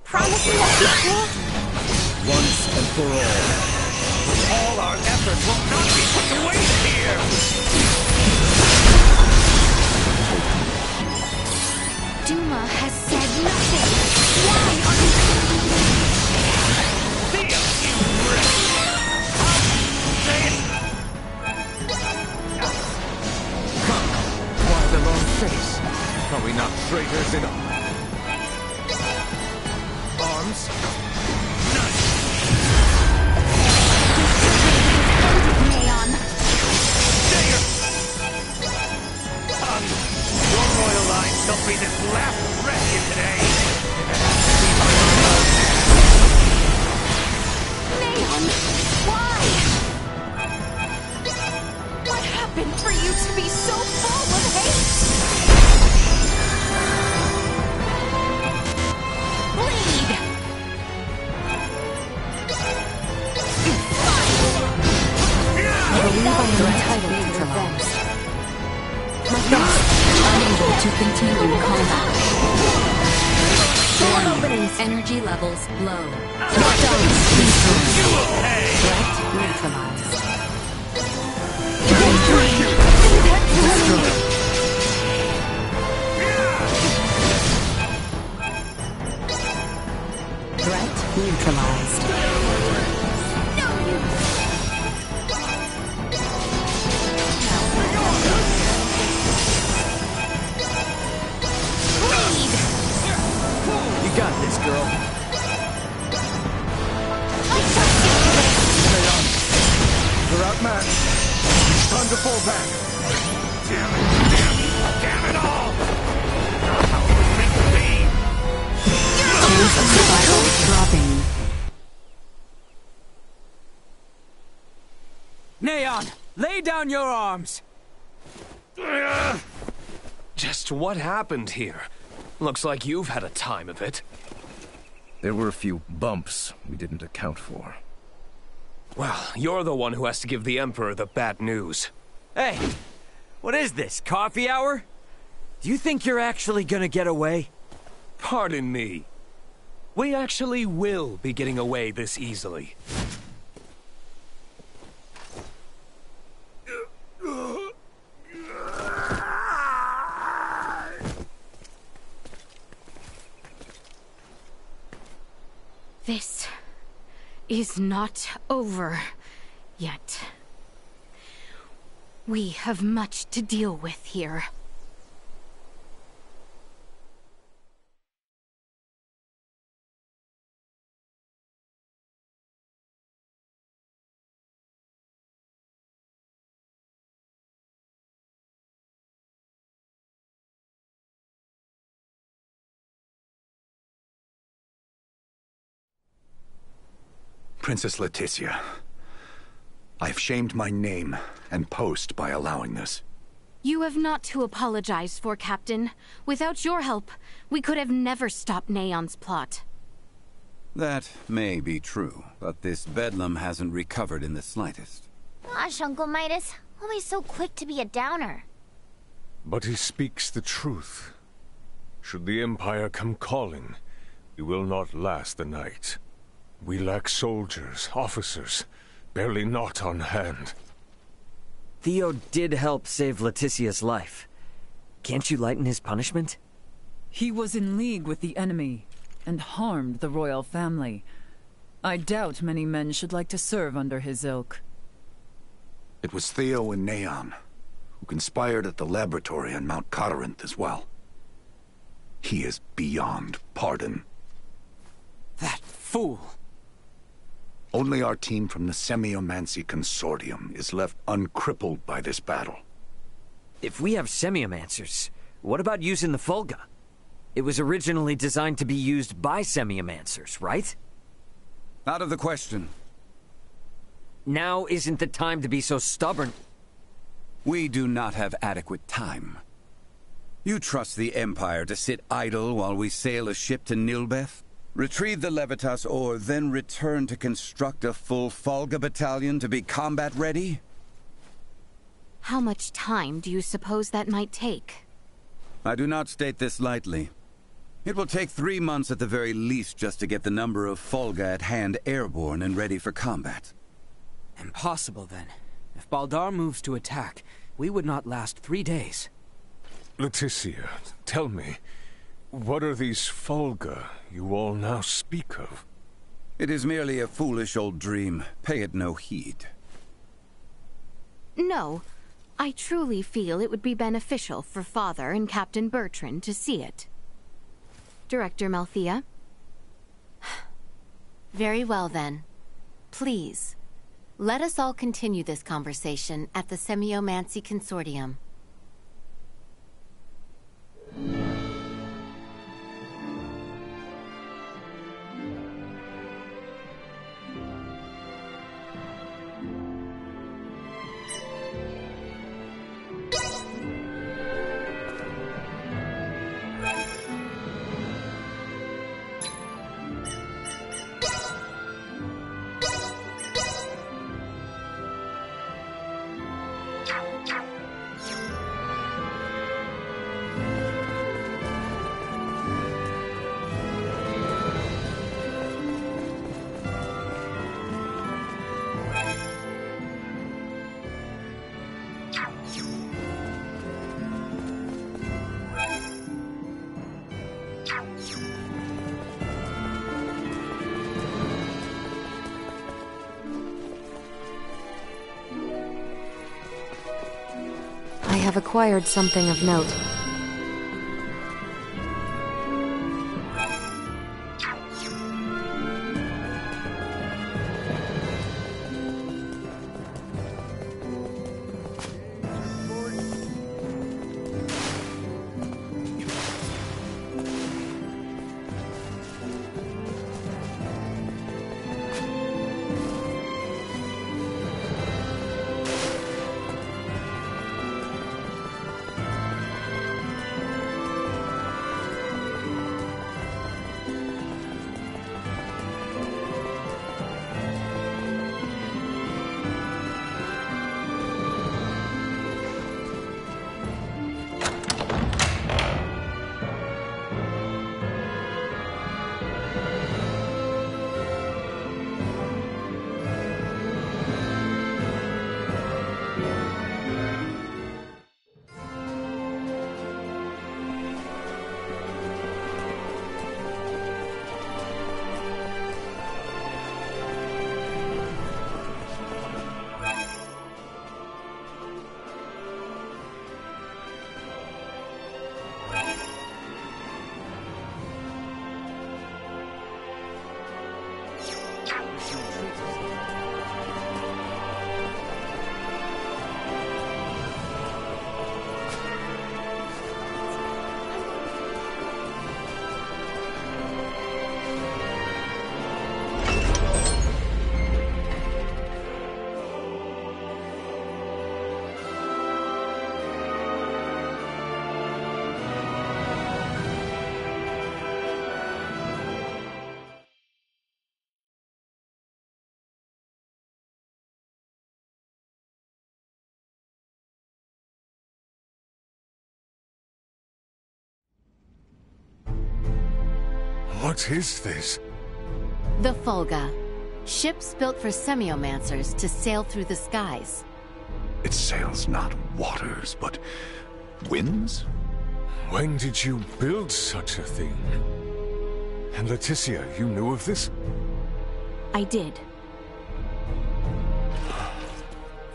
Promise me that
Once and for all.
All our efforts will not be put to waste here!
Duma has said nothing. Why are you...
Theo, you wretch! Say it!
Why the long face? Are we not traitors in arms?
Neon.
Stay your tongue! Your royal line shall be this last breath here today!
Neon, why? What happened for you to be so full of hate? Bleed!
I believe I am entitled to revenge. My thoughts unable to continue combat. Door openings. Energy levels low. Threat neutralized. Destroyed. Threat neutralized.
You got this, girl.
You're outmatched. Time to fall back.
Damn it all! How it was meant to be!
Chance of survival dropping.
Neon, lay down your arms!
Just what happened here? Looks like you've had a time of it. There were a few bumps we didn't account for. Well, you're the one who has to give the Emperor the bad news.
Hey, what is this, coffee hour? Do you think you're actually gonna get away?
Pardon me. We actually will be getting away this easily.
This is not over yet. We have much to deal with here.
Princess Leticia, I've shamed my name and post by allowing this.
You have not to apologize for, Captain. Without your help, we could have never stopped Neon's plot.
That may be true, but this bedlam hasn't recovered in the slightest.
Gosh, Uncle Midas, always so quick to be a downer.
But he speaks the truth. Should the Empire come calling, we will not last the night. We lack soldiers, officers, barely not on hand.
Theo did help save Leticia's life. Can't you lighten his punishment?
He was in league with the enemy, and harmed the royal family. I doubt many men should like to serve under his ilk.
It was Theo and Neon, who conspired at the laboratory on Mount Corinth as well. He is beyond pardon.
That fool!
Only our team from the Semiomancy Consortium is left uncrippled by this battle.
If we have Semiomancers, what about using the Fulga? It was originally designed to be used by Semiomancers, right?
Out of the question.
Now isn't the time to be so stubborn.
We do not have adequate time. You trust the Empire to sit idle while we sail a ship to Nilbeth? Retrieve the Levitas ore, then return to construct a full Fulga battalion to be combat ready?
How much time do you suppose that might take?
I do not state this lightly. It will take 3 months at the very least just to get the number of Fulga at hand airborne and ready for combat.
Impossible, then. If Baldar moves to attack, we would not last 3 days.
Leticia, tell me, what are these Fulga you all now speak of?
It is merely a foolish old dream. Pay it no heed.
No. I truly feel it would be beneficial for Father and Captain Bertrand to see it. Director Malthea?
Very well, then. Please, let us all continue this conversation at the Semiomancy Consortium. I have acquired something of note.
What is this?
The Fulga. Ships built for semiomancers to sail through the skies.
It sails not waters, but winds?
When did you build such a thing? And Leticia, you knew of this?
I did.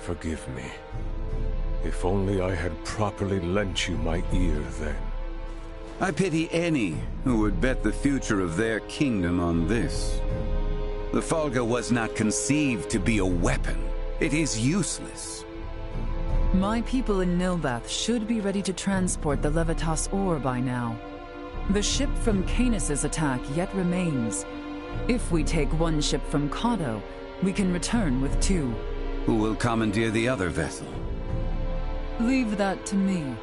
Forgive me. If only I had properly lent you my ear then.
I pity any who would bet the future of their kingdom on this. The Fulga was not conceived to be a weapon. It is useless.
My people in Nilbath should be ready to transport the Levitas ore by now. The ship from Canis' attack yet remains. If we take one ship from Cado, we can return with 2.
Who will commandeer the other vessel?
Leave that to me.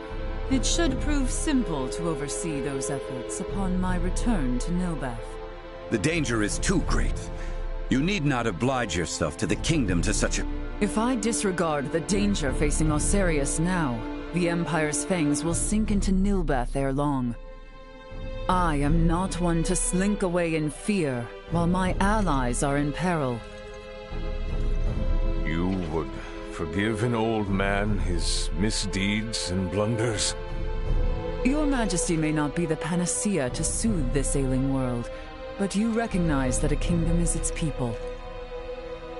It should prove simple to oversee those efforts upon my return to Nilbath.
The danger is too great. You need not oblige yourself to the kingdom to such a...
If I disregard the danger facing Osarius now, the Empire's fangs will sink into Nilbath ere long. I am not one to slink away in fear, while my allies are in peril.
You would forgive an old man his misdeeds and blunders?
Your Majesty may not be the panacea to soothe this ailing world, but you recognize that a kingdom is its people.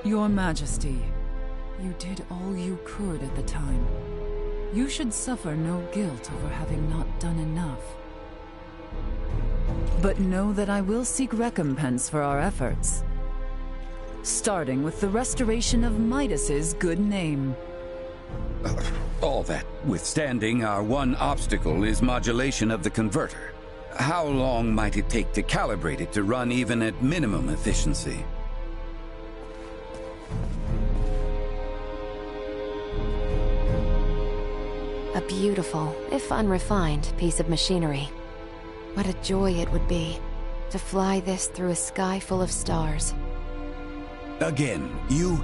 Your Majesty, you did all you could at the time. You should suffer no guilt over having not done enough. But know that I will seek recompense for our efforts. Starting with the restoration of Midas's good name.
All that withstanding, our one obstacle is modulation of the converter. How long might it take to calibrate it to run even at minimum efficiency?
A beautiful, if unrefined, piece of machinery. What a joy it would be to fly this through a sky full of stars.
Again, you...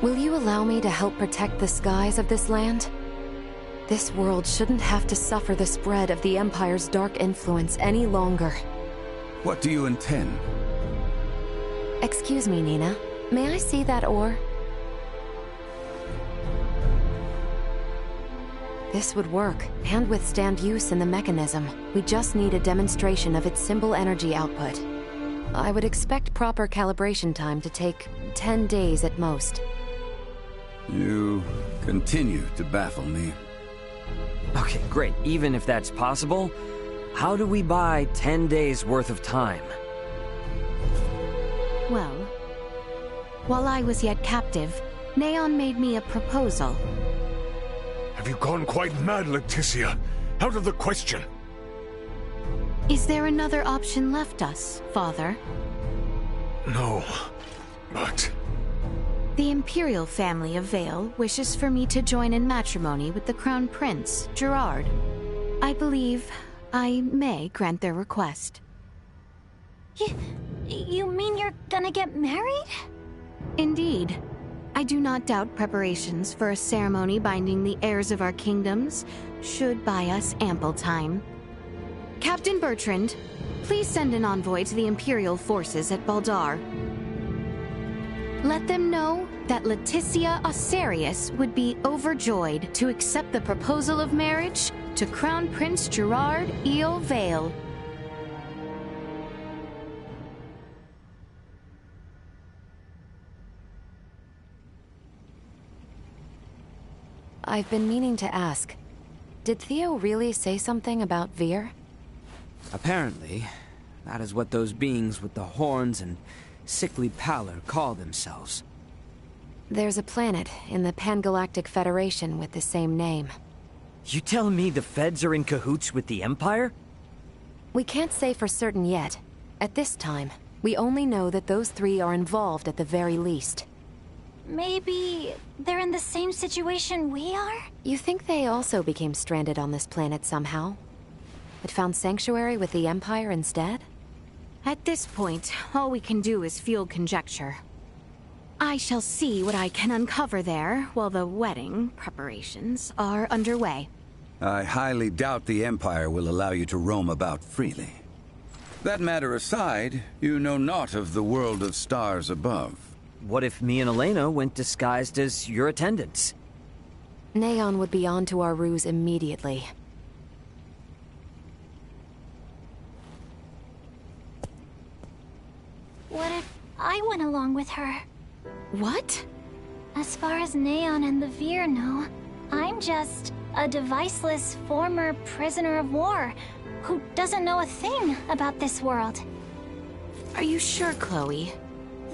Will you allow me to help protect the skies of this land? This world shouldn't have to suffer the spread of the Empire's dark influence any longer.
What do you intend?
Excuse me, Nina. May I see that ore? This would work, and withstand use in the mechanism. We just need a demonstration of its simple energy output. I would expect proper calibration time to take 10 days at most.
You continue to baffle me.
Okay, great. Even if that's possible, how do we buy 10 days worth of time?
Well, while I was yet captive, Neon made me a proposal.
Have you gone quite mad, Leticia? Out of the question.
Is there another option left us, Father?
No, but...
The Imperial family of Vale wishes for me to join in matrimony with the Crown Prince, Gerard. I believe I may grant their request.
You mean you're gonna get married?
Indeed. I do not doubt preparations for a ceremony binding the heirs of our kingdoms should buy us ample time. Captain Bertrand, please send an envoy to the Imperial forces at Baldar. Let them know that Leticia Osarius would be overjoyed to accept the proposal of marriage to Crown Prince Gerard Eel Vale.
I've been meaning to ask. Did Theo really say something about Vir?
Apparently, that is what those beings with the horns and sickly pallor call themselves.
There's a planet in the Pangalactic Federation with the same name.
You telling me the Feds are in cahoots with the Empire?
We can't say for certain yet. At this time, we only know that those 3 are involved at the very least.
Maybe they're in the same situation we are?
You think they also became stranded on this planet somehow? But found sanctuary with the Empire instead?
At this point, all we can do is field conjecture. I shall see what I can uncover there while the wedding preparations are underway.
I highly doubt the Empire will allow you to roam about freely. That matter aside, you know naught of the world of stars above.
What if me and Elena went disguised as your attendants?
Neon would be onto our ruse immediately.
What if I went along with her?
What?
As far as Neon and the Veer know, I'm just a deviceless former prisoner of war who doesn't know a thing about this world.
Are you sure, Chloe?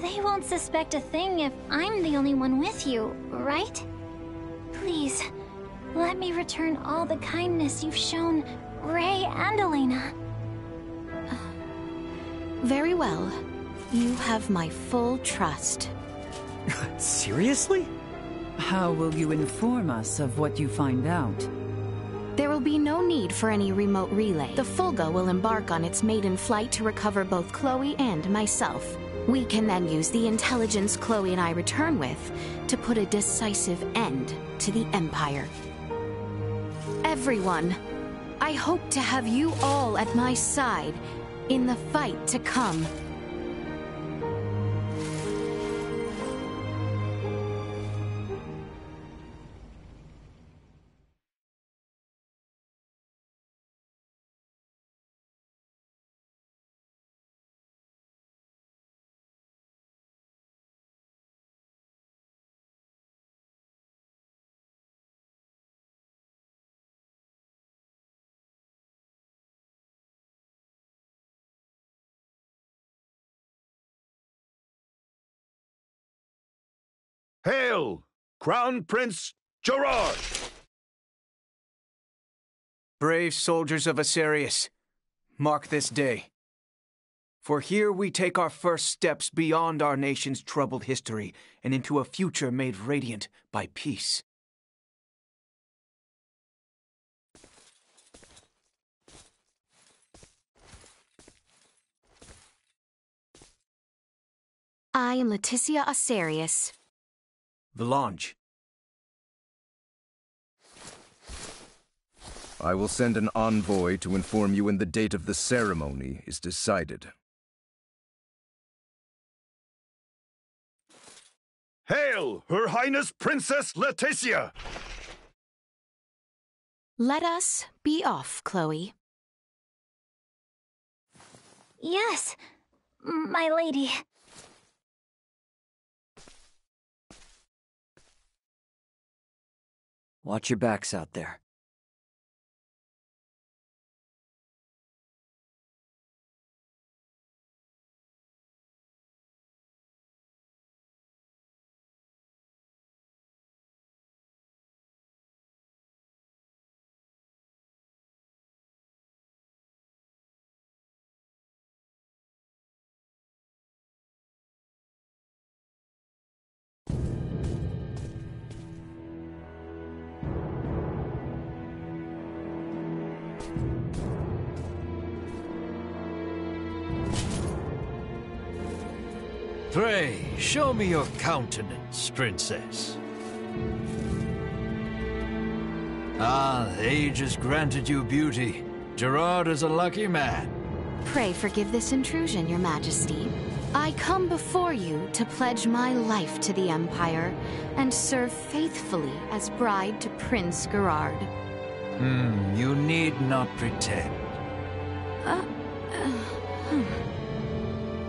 They won't suspect a thing if I'm the only one with you, right? Please, let me return all the kindness you've shown Ray and Elena.
Very well. You have my full trust.
Seriously?
How will you inform us of what you find out?
There will be no need for any remote relay. The Fulga will embark on its maiden flight to recover both Chloe and myself. We can then use the intelligence Chloe and I return with to put a decisive end to the Empire. Everyone, I hope to have you all at my side in the fight to come.
Hail, Crown Prince Gerard!
Brave soldiers of Asarius, mark this day. For here we take our first steps beyond our nation's troubled history and into a future made radiant by peace.
I am Leticia Asarius.
Valange.
I will send an envoy to inform you when the date of the ceremony is decided.
Hail, Her Highness Princess Leticia!
Let us be off, Chloe.
Yes, my lady.
Watch your backs out there.
Pray, show me your countenance, Princess. Ah, age has granted you beauty. Gerard is a lucky man.
Pray forgive this intrusion, Your Majesty. I come before you to pledge my life to the Empire and serve faithfully as bride to Prince Gerard.
You need not pretend.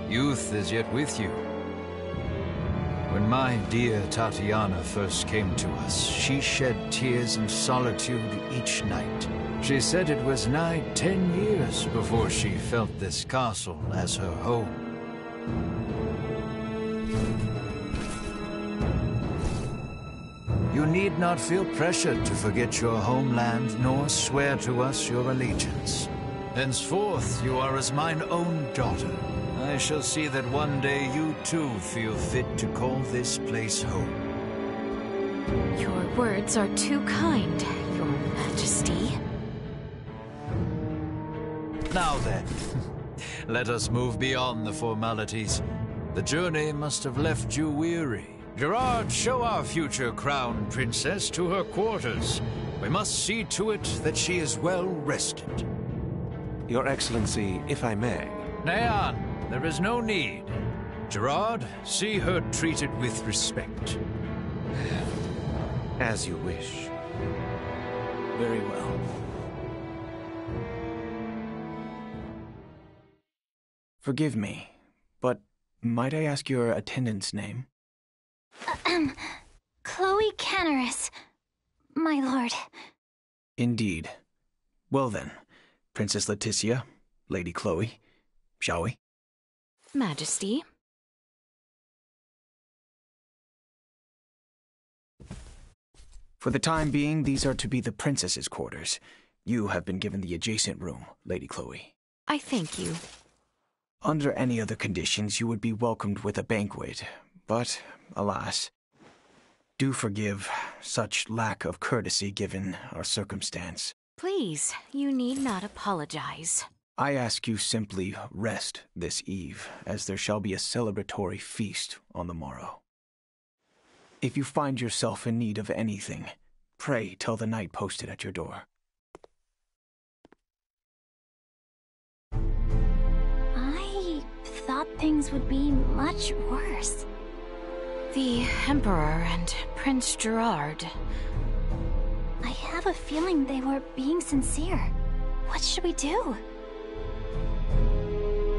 Youth is yet with you. When my dear Tatiana first came to us, she shed tears in solitude each night. She said it was nigh 10 years before she felt this castle as her home. You need not feel pressured to forget your homeland, nor swear to us your allegiance. Henceforth, you are as mine own daughter. I shall see that one day you too feel fit to call this place home.
Your words are too kind, Your Majesty.
Now then, let us move beyond the formalities. The journey must have left you weary. Gerard, show our future crown princess to her quarters. We must see to it that she is well rested.
Your Excellency, if I may.
Neon, there is no need. Gerard, see her treated with respect.
As you wish.
Very well. Forgive me, but might I ask your attendant's name?
Chloe Canaris, my lord.
Indeed. Well then, Princess Leticia, Lady Chloe, shall we?
Majesty.
For the time being, these are to be the princess's quarters. You have been given the adjacent room, Lady Chloe.
I thank you.
Under any other conditions, you would be welcomed with a banquet, but, alas, do forgive such lack of courtesy given our circumstance.
Please, you need not apologize.
I ask you simply rest this eve, as there shall be a celebratory feast on the morrow. If you find yourself in need of anything, pray tell the knight posted at your door.
I thought things would be much worse.
The Emperor and Prince Gerard.
I have a feeling they were being sincere. What should we do?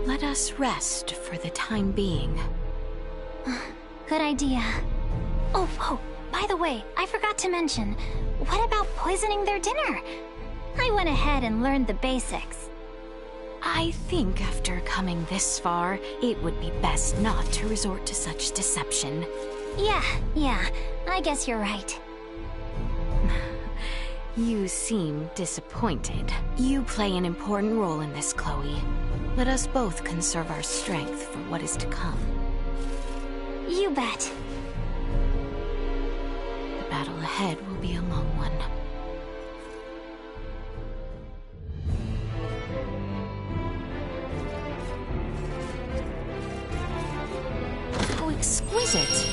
Let us rest for the time being.
Good idea. Oh, by the way, I forgot to mention, what about poisoning their dinner? I went ahead and learned the basics.
I think after coming this far, it would be best not to resort to such deception.
Yeah, I guess you're right.
You seem disappointed. You play an important role in this, Chloe. Let us both conserve our strength for what is to come.
You bet.
The battle ahead will be a long one. How exquisite!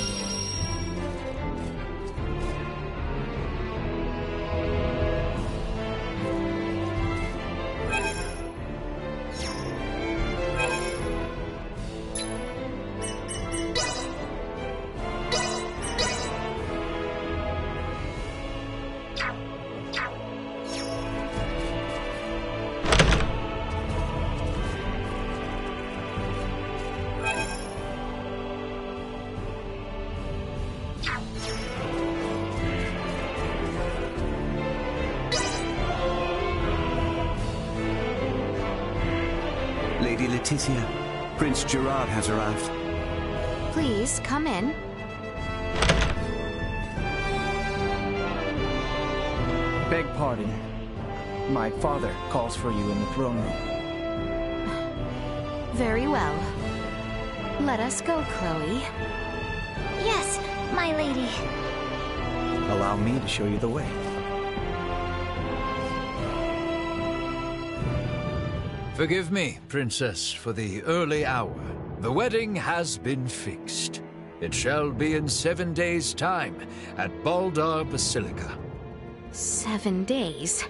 Lady Leticia, Prince Gerard has arrived.
Please, come in.
Beg pardon. My father calls for you in the throne room.
Very well. Let us go, Chloe.
Yes, my lady.
Allow me to show you the way.
Forgive me, Princess, for the early hour. The wedding has been fixed. It shall be in 7 days' time at Baldar Basilica.
7 days?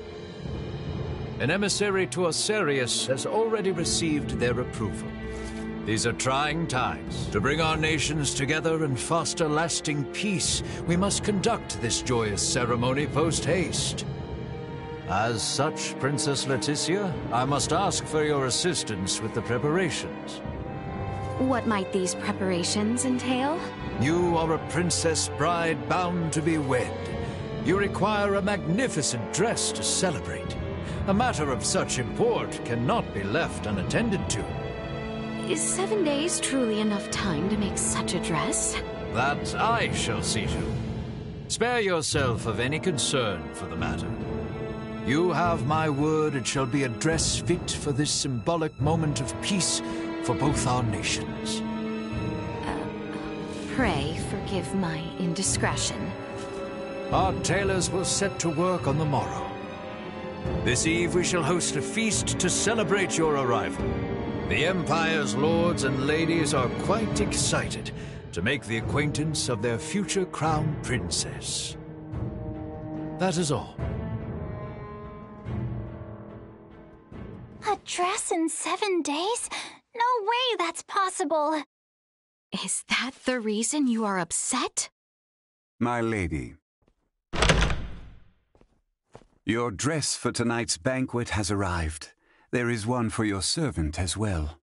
An emissary to Osirius has already received their approval. These are trying times. To bring our nations together and foster lasting peace, we must conduct this joyous ceremony post-haste. As such, Princess Leticia, I must ask for your assistance with the preparations.
What might these preparations entail?
You are a princess bride bound to be wed. You require a magnificent dress to celebrate. A matter of such import cannot be left unattended to.
Is 7 days truly enough time to make such a dress?
That I shall see to. Spare yourself of any concern for the matter. You have my word it shall be a dress fit for this symbolic moment of peace for both our nations.
Pray forgive my indiscretion.
Our tailors will set to work on the morrow. This eve we shall host a feast to celebrate your arrival. The Empire's lords and ladies are quite excited to make the acquaintance of their future crown princess. That is all.
A dress in 7 days? No way that's possible.
Is that the reason you are upset?
My lady, your dress for tonight's banquet has arrived. There is one for your servant as well.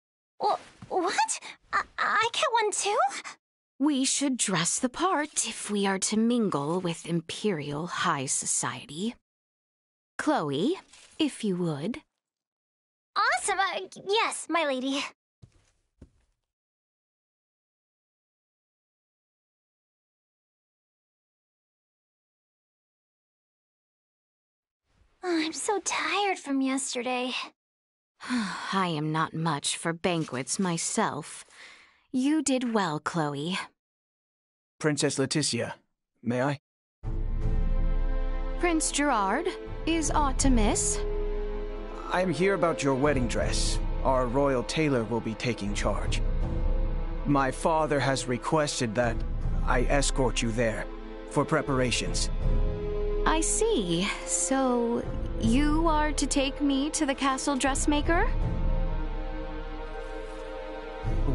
What? I get one too?
We should dress the part if we are to mingle with Imperial High Society. Chloe, if you would.
Awesome! Yes, my lady. I'm so tired from yesterday.
I am not much for banquets myself. You did well, Chloe.
Princess Leticia, may I?
Prince Gerard, is aught to miss?
I am here about your wedding dress. Our royal tailor will be taking charge. My father has requested that I escort you there for preparations.
I see. So, you are to take me to the castle dressmaker?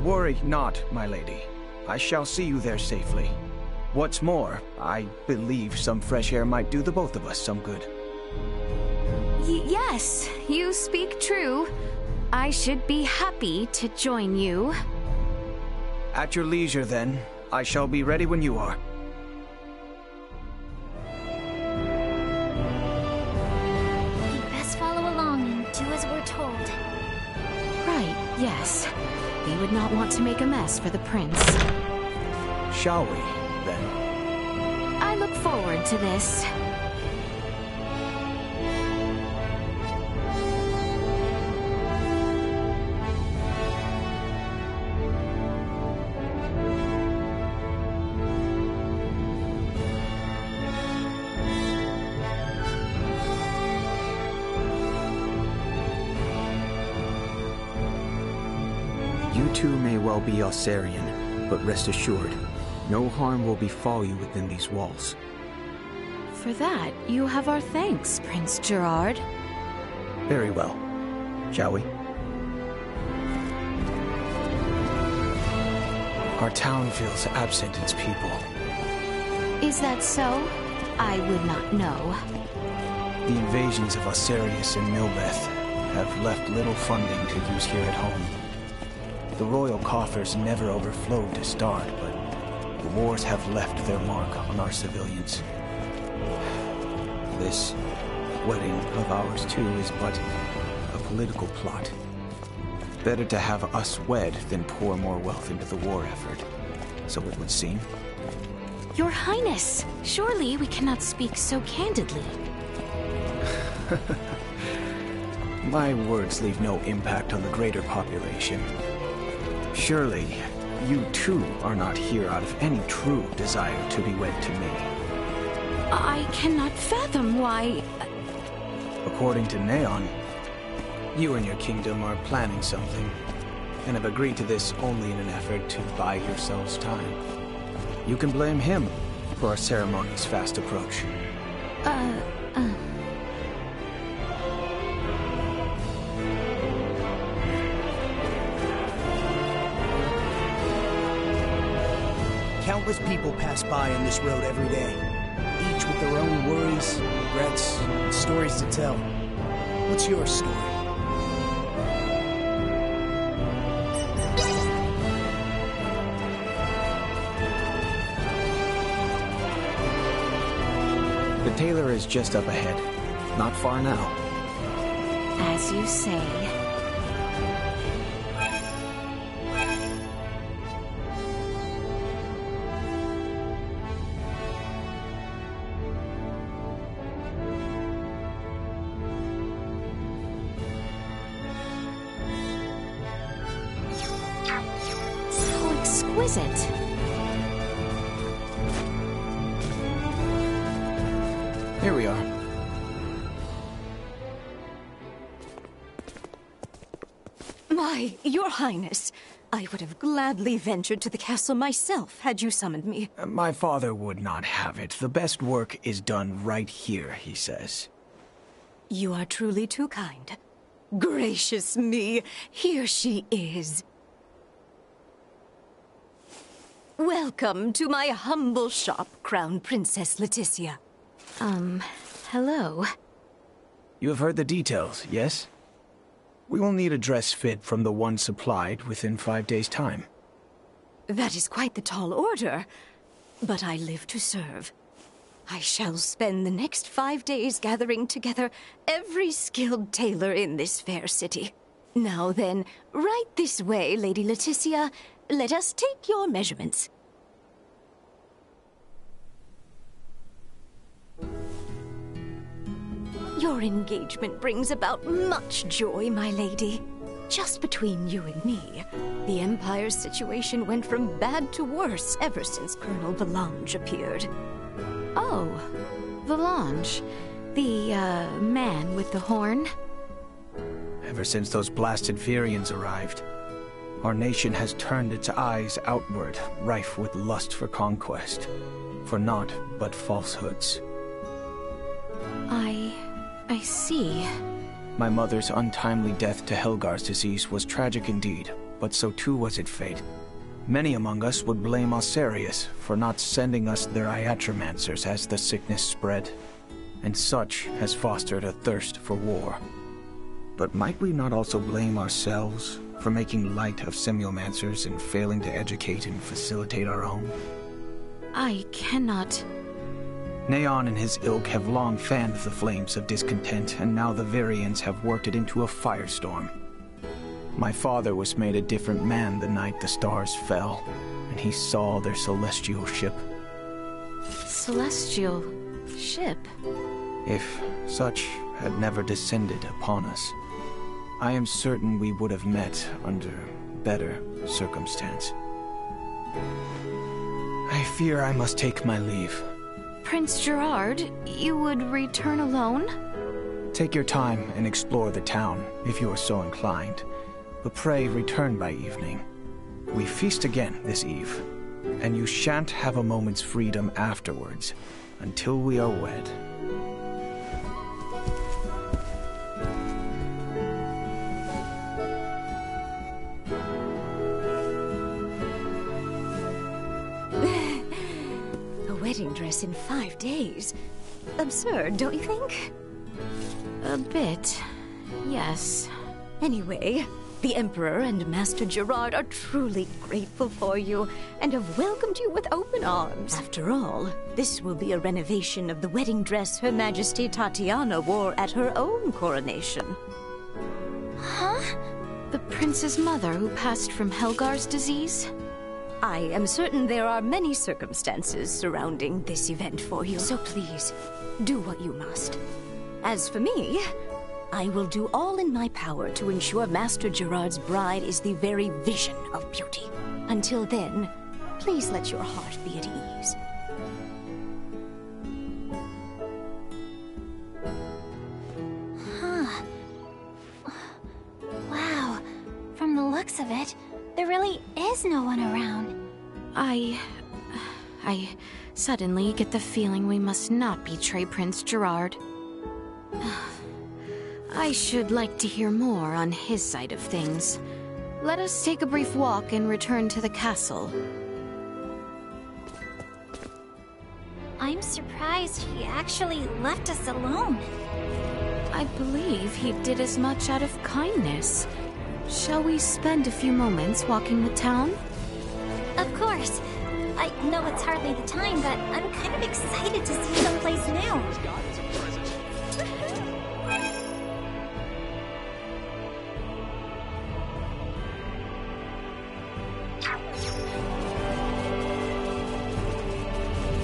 Worry not, my lady. I shall see you there safely. What's more, I believe some fresh air might do the both of us some good.
Yes, you speak true. I should be happy to join you.
At your leisure, then. I shall be ready when you are.
We'd best follow along and do as we're told.
Right, yes. We would not want to make a mess for the prince.
Shall we, then?
I look forward to this.
You too may well be Elsarian, but rest assured, no harm will befall you within these walls.
For that, you have our thanks, Prince Gerard.
Very well. Shall we? Our town feels absent its people.
Is that so? I would not know.
The invasions of Osarius and Nilbeth have left little funding to use here at home. The royal coffers never overflowed to start, but the wars have left their mark on our civilians. This wedding of ours, too, is but a political plot. Better to have us wed than pour more wealth into the war effort, so it would seem.
Your Highness, surely we cannot speak so candidly.
My words leave no impact on the greater population. Surely, you too are not here out of any true desire to be wed to me.
I cannot fathom why...
According to Neon, you and your kingdom are planning something, and have agreed to this only in an effort to buy yourselves time. You can blame him for our ceremony's fast approach.
Countless people pass by on this road every day, each with their own worries, regrets, and stories to tell. What's your story?
The tailor is just up ahead. Not far now.
As you say. So exquisite.
Here we are.
My, Your Highness, I would have gladly ventured to the castle myself had you summoned me.
My father would not have it. The best work is done right here, he says.
You are truly too kind. gracious me, here she is. Welcome to my humble shop, Crown Princess Leticia.
Hello.
You have heard the details, yes? We will need a dress fit from the one supplied within 5 days' time.
That is quite the tall order, but I live to serve. I shall spend the next 5 days gathering together every skilled tailor in this fair city. Now then, right this way, Lady Leticia. Let us take your measurements. Your engagement brings about much joy, my lady. Just between you and me, the Empire's situation went from bad to worse ever since Colonel Valange appeared.
Oh, Valange. The, man with the horn?
Ever since those blasted Virians arrived, our nation has turned its eyes outward, rife with lust for conquest, for naught but falsehoods.
I see.
My mother's untimely death to Helgar's disease was tragic indeed, but so too was its fate. Many among us would blame Osarius for not sending us their iatromancers as the sickness spread, and such has fostered a thirst for war. But might we not also blame ourselves for making light of semiomancers and failing to educate and facilitate our own?
I cannot...
Neon and his ilk have long fanned the flames of discontent, and now the Virians have worked it into a firestorm. My father was made a different man the night the stars fell, and he saw their celestial ship.
Celestial ship?
If such had never descended upon us, I am certain we would have met under better circumstance. I fear I must take my leave.
Prince Gerard, you would return alone?
Take your time and explore the town, if you are so inclined. But pray return by evening. We feast again this eve, and you shan't have a moment's freedom afterwards, until we are wed.
Wedding dress in 5 days. Absurd, don't you think?
A bit, yes.
Anyway, the Emperor and Master Gerard are truly grateful for you and have welcomed you with open arms. After all, this will be a renovation of the wedding dress Her Majesty Tatiana wore at her own coronation.
Huh? The prince's mother who passed from Helgar's disease?
I am certain there are many circumstances surrounding this event for you, so please, do what you must. As for me, I will do all in my power to ensure Master Gerard's bride is the very vision of beauty. Until then, please let your heart be at ease.
Huh. Wow. From the looks of it, there really is no one around.
I suddenly get the feeling we must not betray Prince Gerard. I should like to hear more on his side of things. Let us take a brief walk and return to the castle.
I'm surprised he actually left us alone.
I believe he did as much out of kindness. Shall we spend a few moments walking the town?
Of course. I know it's hardly the time, but I'm kind of excited to see someplace new.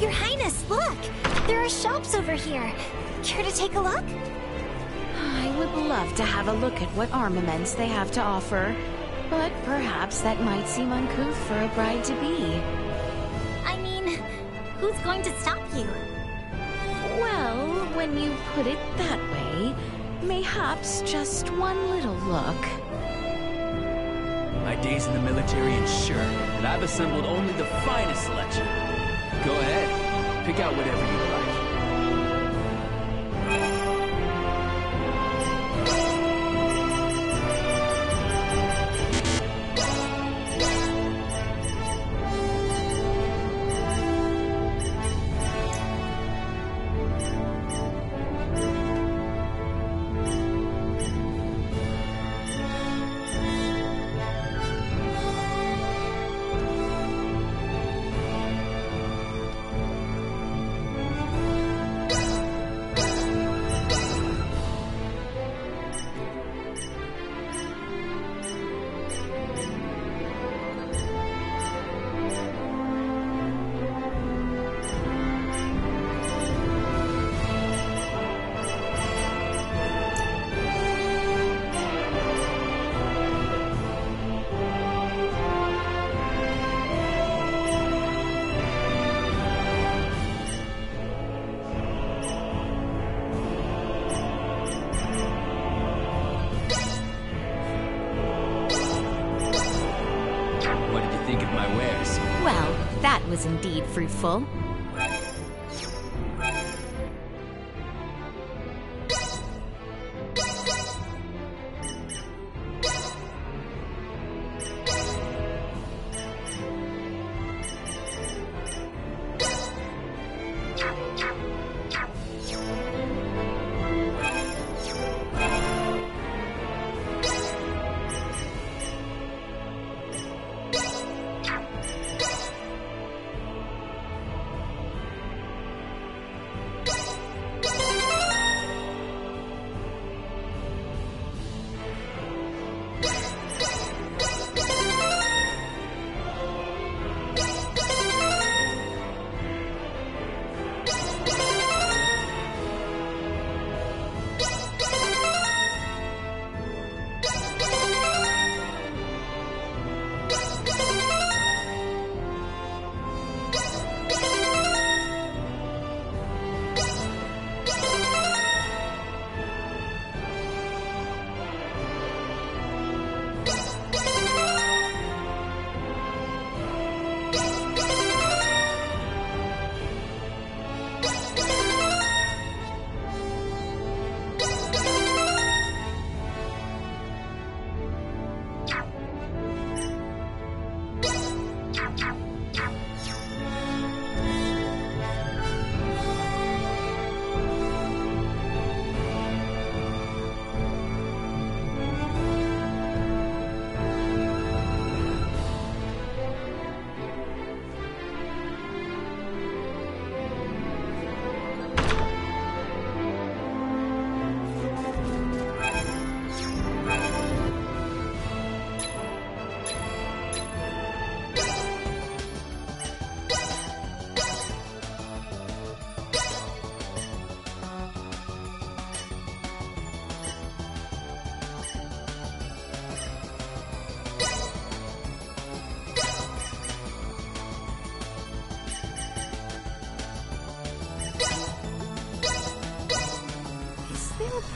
Your Highness, look! There are shops over here. Care to take a look?
I would love to have a look at what armaments they have to offer, but perhaps that might seem uncouth for a bride-to-be.
I mean, who's going to stop you?
Well, when you put it that way, mayhaps just one little look.
My days in the military ensure that I've assembled only the finest selection. Go ahead, pick out whatever you like. think of my wares?
Well, that was indeed fruitful.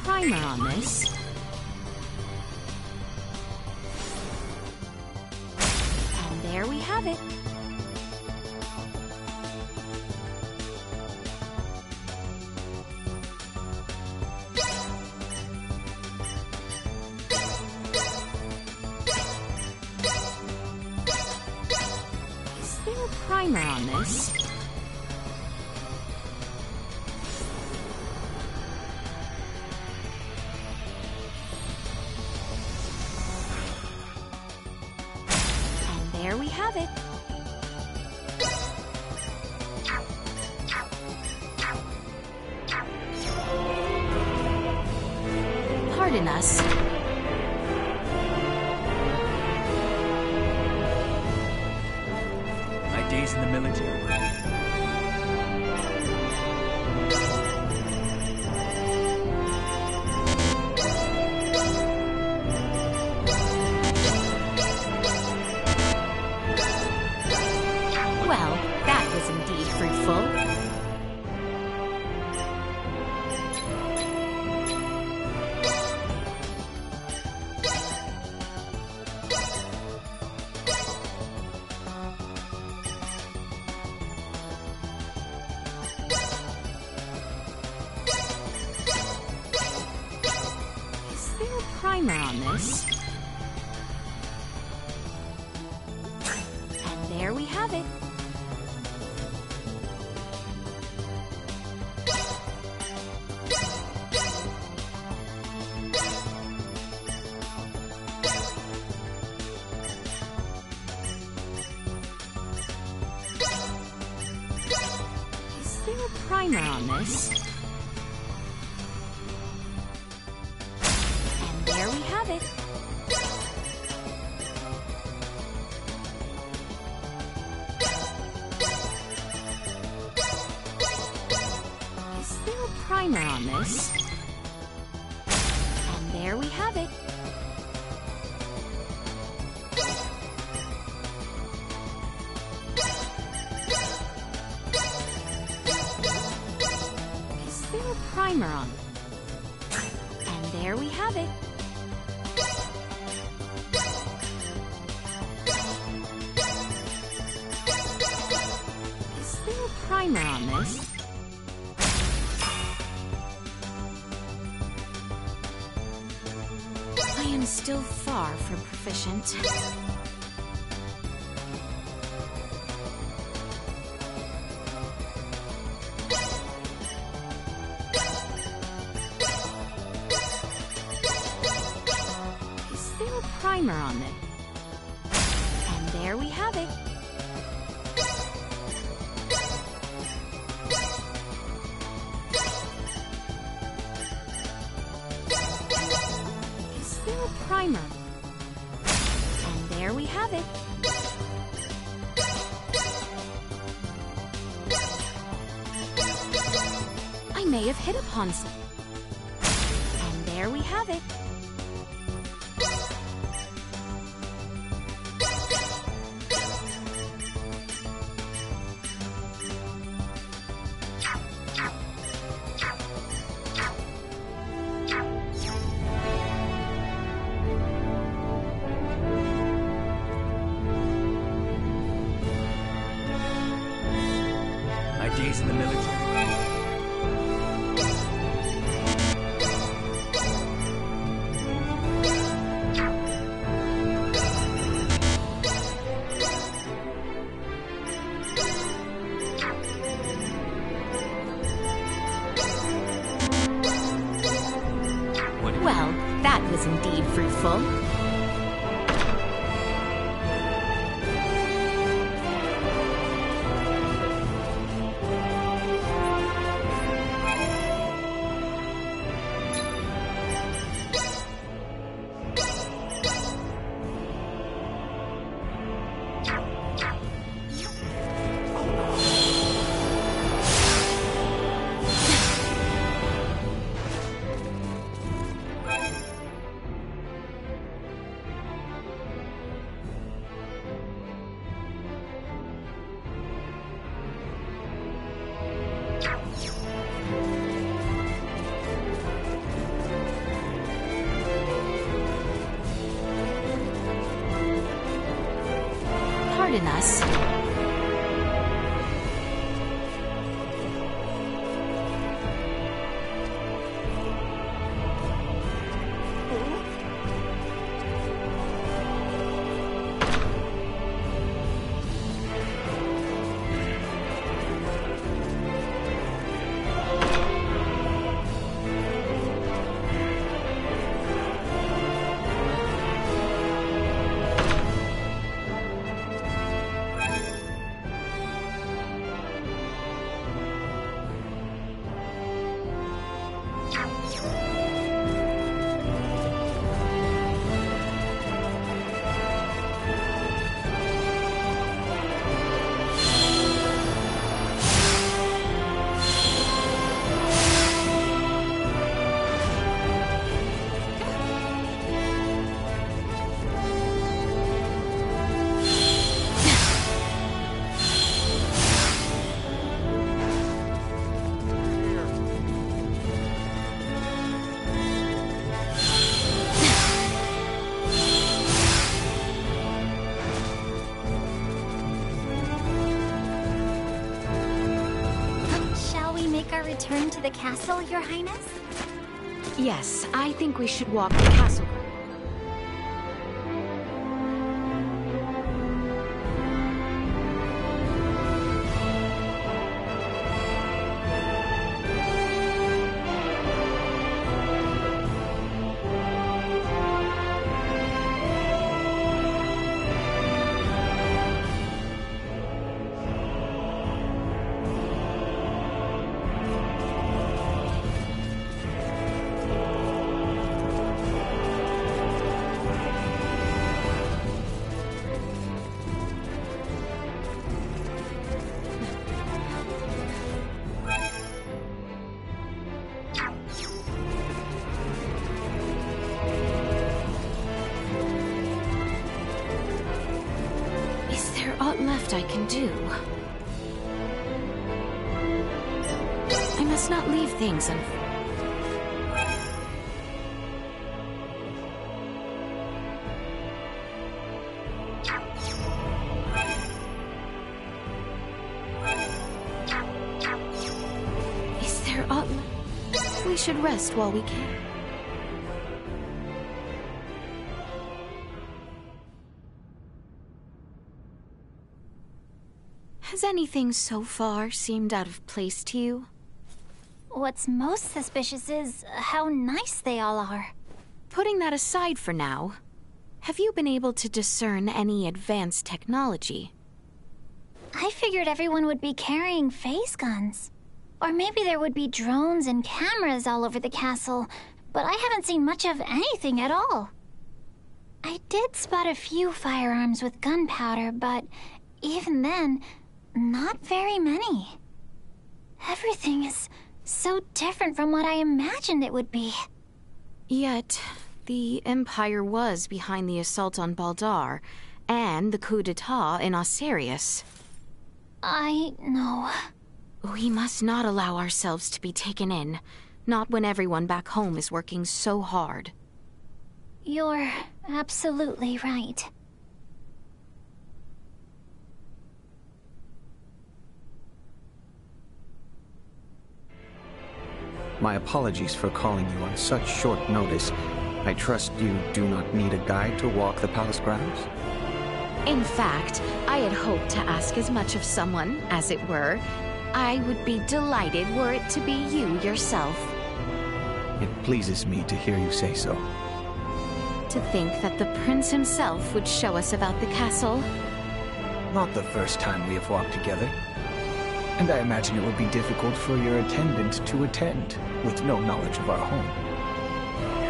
Primer on this. And there we have it. Is there a primer on this? There we have it. Pardon us.
My days in the military.
Well, that was indeed fruitful. Is there a primer on this? And there we have it. Is there a primer on this? And there we have it. Is there a primer on this? And there we have it. Is there a primer on? And there we have it. primer on this. I am still far from proficient. Is there a primer on this? And there we have it. Is there a primer? And there we have it. I may have hit upon some. And there we have it.
My days in the military.
Well, that was indeed fruitful. Pardon us.
Return to the castle, Your Highness?
Yes, I think we should walk the castle. Aught left I can do? I must not leave things unfinished. we should rest while we can. Has anything so far seemed out of place to you?
What's most suspicious is how nice they all are.
Putting that aside for now, have you been able to discern any advanced technology?
I figured everyone would be carrying phase guns. Or maybe there would be drones and cameras all over the castle, but I haven't seen much of anything at all. I did spot a few firearms with gunpowder, but even then, not very many. Everything is so different from what I imagined it would be.
Yet, the Empire was behind the assault on Baldar, and the coup d'etat in Osirius.
I know.
We must not allow ourselves to be taken in, not when everyone back home is working so hard.
You're absolutely right.
My apologies for calling you on such short notice. I trust you do not need a guide to walk the palace grounds?
In fact, I had hoped to ask as much of someone, as it were. I would be delighted were it to be you yourself.
It pleases me to hear you say so.
To think that the prince himself would show us about the castle.
Not the first time we have walked together. And I imagine it would be difficult for your attendant to attend, with no knowledge of our home.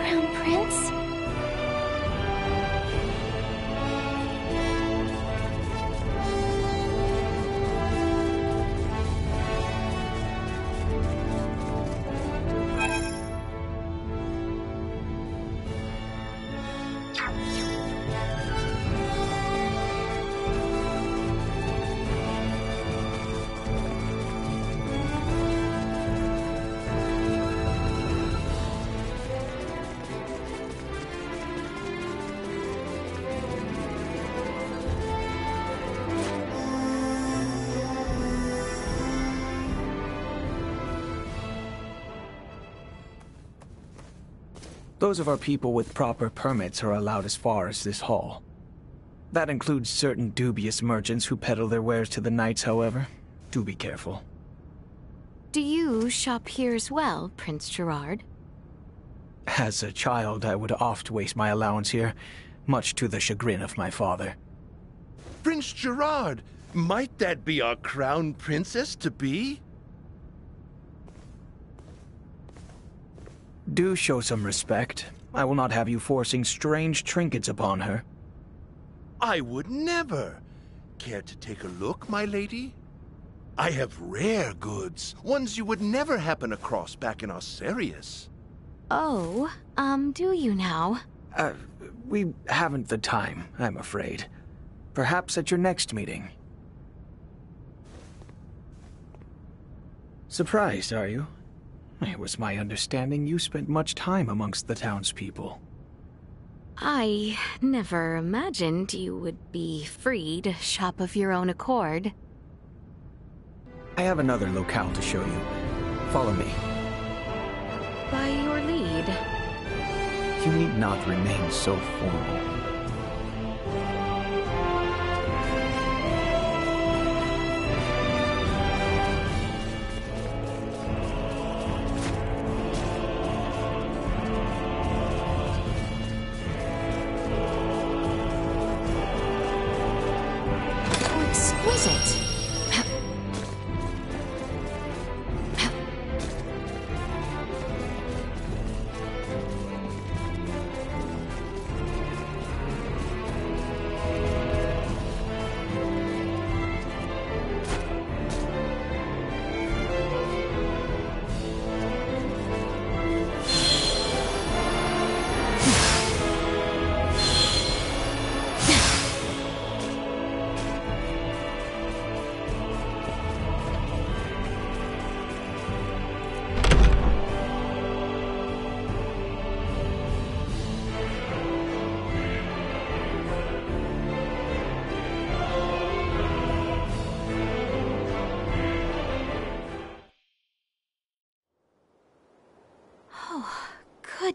Crown Prince?
Those of our people with proper permits are allowed as far as this hall. That includes certain dubious merchants who peddle their wares to the knights, however. Do be careful.
Do you shop here as well, Prince Gerard?
As a child, I would oft waste my allowance here, much to the chagrin of my father.
Prince Gerard, might that be our crown princess-to-be?
Do show some respect. I will not have you forcing strange trinkets upon her.
I would never. Care to take a look, my lady? I have rare goods, ones you would never happen across back in Osirius.
Oh, do you now?
We haven't the time, I'm afraid. Perhaps at your next meeting. Surprised, are you? It was my understanding you spent much time amongst the townspeople.
I never imagined you would be free to shop of your own accord.
I have another locale to show you. Follow me.
By your lead.
You need not remain so formal.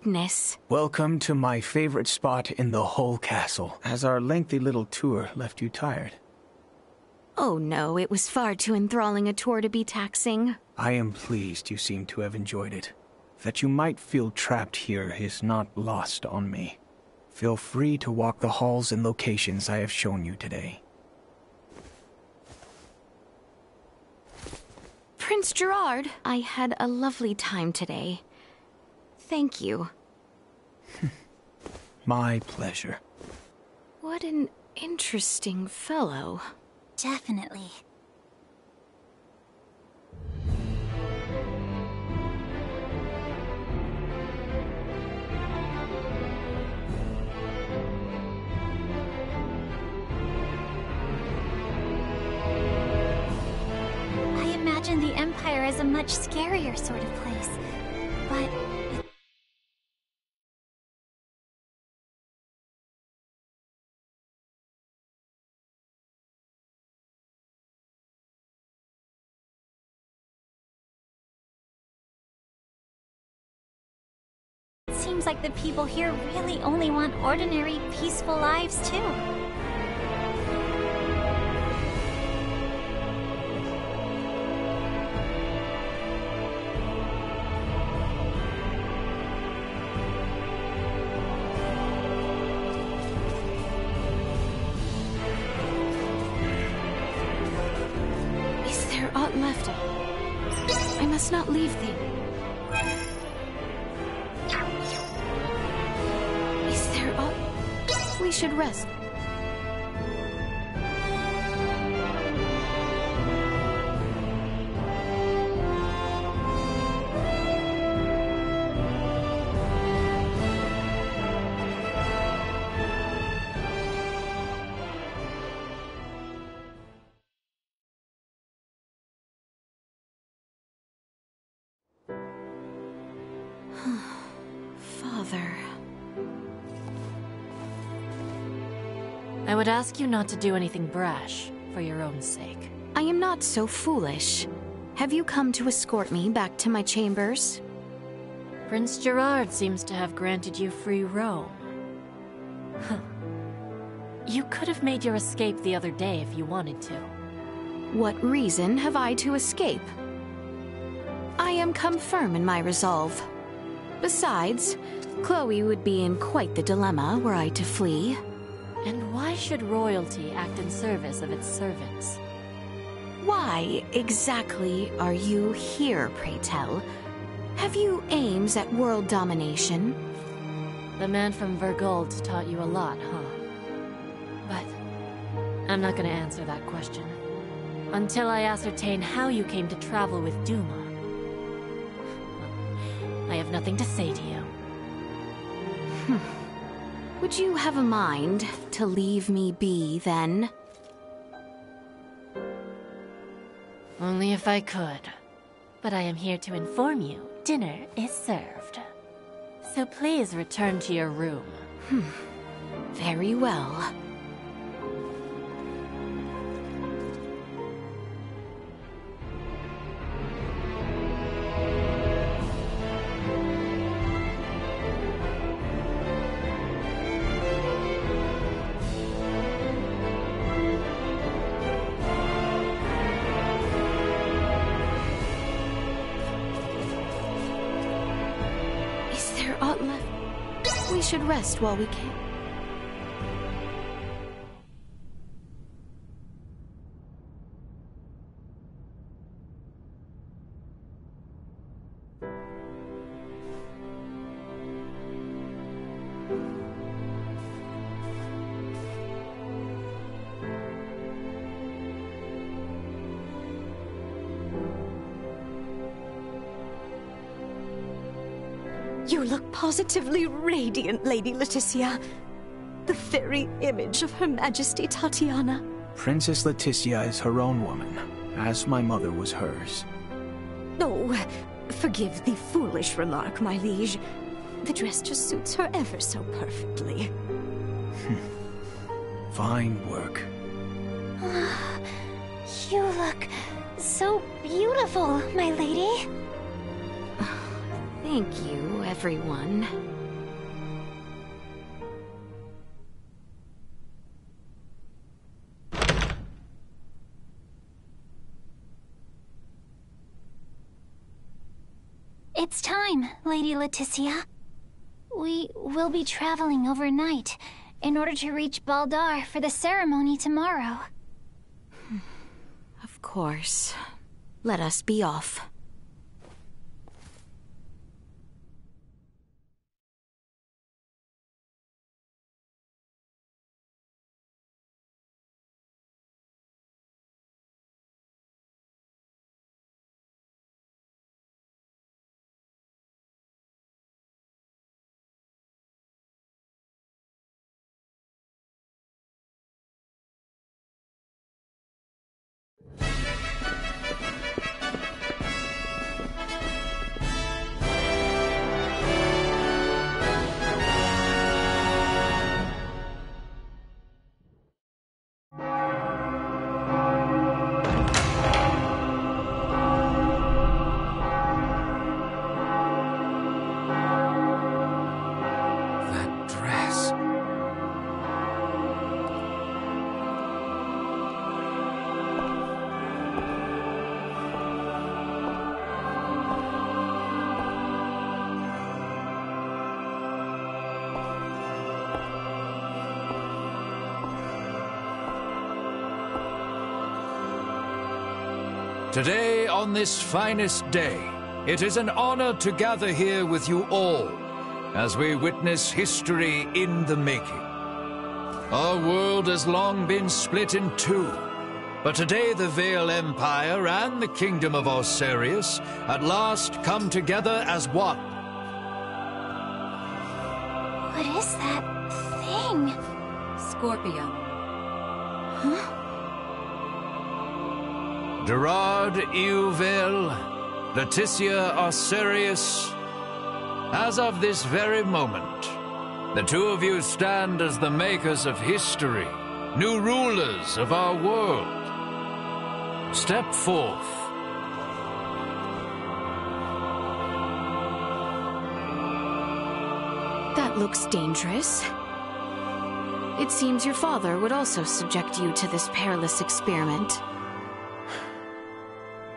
goodness.
Welcome to my favorite spot in the whole castle. Has our lengthy little tour left you tired?
Oh no, it was far too enthralling a tour to be taxing.
I am pleased you seem to have enjoyed it. That you might feel trapped here is not lost on me. Feel free to walk the halls and locations I have shown you today.
Prince Gerard, I had a lovely time today. Thank you.
My pleasure.
What an interesting fellow.
Definitely. I imagine the Empire is a much scarier sort of place, but it seems like the people here really only want ordinary, peaceful lives, too.
Is there aught left? I must not leave thee. Is there aught? We should rest. Father.
I would ask you not to do anything brash, for your own sake.
I am not so foolish. Have you come to escort me back to my chambers?
Prince Gerard seems to have granted you free roam. You could have made your escape the other day if you wanted to.
What reason have I to escape? I am come firm in my resolve. Besides, Chloe would be in quite the dilemma were I to flee.
And why should royalty act in service of its servants?
Why exactly are you here, pray tell? Have you aims at world domination?
The man from Vergold taught you a lot, huh? But I'm not gonna answer that question until I ascertain how you came to travel with Duma. I have nothing to say to you.
Would you have a mind to leave me be, then?
Only if I could. But I am here to inform you, dinner is served. So please return to your room.
Very well. We should rest while we can.
You look positively radiant, Lady Leticia. The very image of Her Majesty Tatiana.
Princess Leticia is her own woman, as my mother was hers.
Oh, forgive the foolish remark, my liege. The dress just suits her ever so perfectly.
Fine work.
You look so beautiful, my lady.
Thank you, everyone.
It's time, Lady Leticia. We will be traveling overnight in order to reach Baldar for the ceremony tomorrow.
Of course. Let us be off.
Today, on this finest day, it is an honor to gather here with you all as we witness history in the making. Our world has long been split in two, but today the Vale Empire and the Kingdom of Osarius at last come together as one.
What is that thing?
Scorpio.
Huh?
Gerard Euvale, Leticia Osarius, as of this very moment, the two of you stand as the makers of history, new rulers of our world. Step forth.
That looks dangerous. It seems your father would also subject you to this perilous experiment.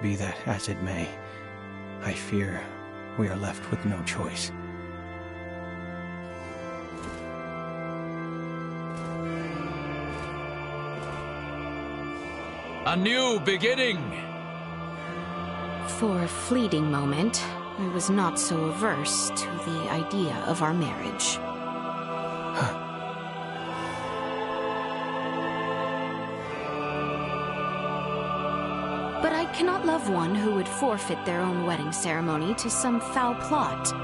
Be that as it may, I fear we are left with no choice.
A new beginning!
For a fleeting moment, I was not so averse to the idea of our marriage. But I cannot love one who would forfeit their own wedding ceremony to some foul plot.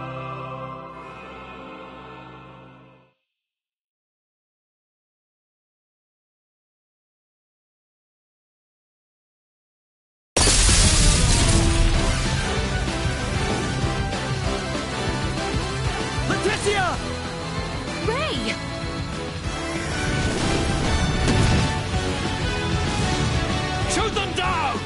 Leticia!
Ray!
Shoot them down!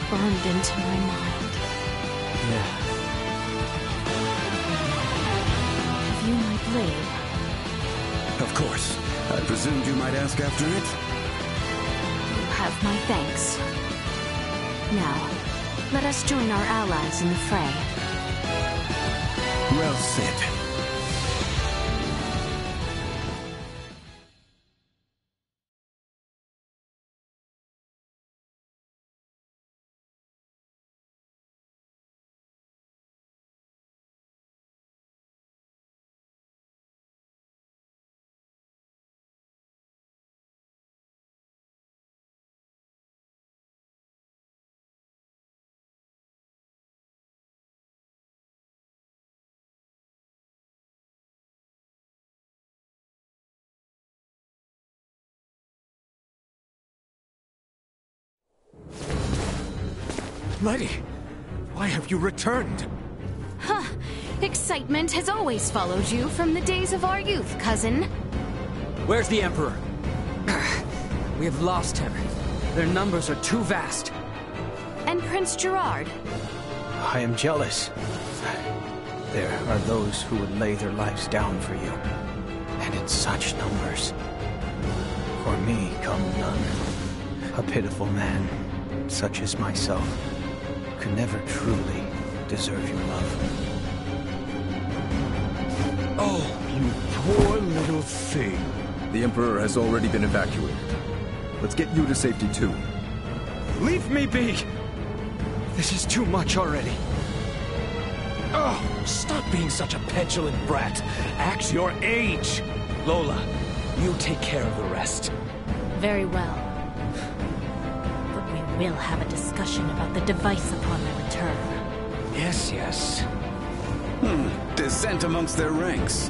Burned into my mind.
Yeah.
Have you my blade?
Of course. I presumed you might ask after it.
You have my thanks. Now, let us join our allies in the fray.
Well said.
Letty, why have you returned?
Huh. Excitement has always followed you from the days of our youth, cousin.
Where's the Emperor? We have lost him. Their numbers are too vast.
And Prince Gerard?
I am jealous. There are those who would lay their lives down for you. And in such numbers. For me come none. A pitiful man, such as myself, could never truly deserve your love.
Oh, you poor little thing.
The Emperor has already been evacuated. Let's get you to safety too.
Leave me be! This is too much already.
Oh, stop being such a petulant brat. Act your age. Lola, you take care of the rest.
Very well. But we will have a discussion about the device upon my return.
Yes, yes.
Dissent amongst their ranks.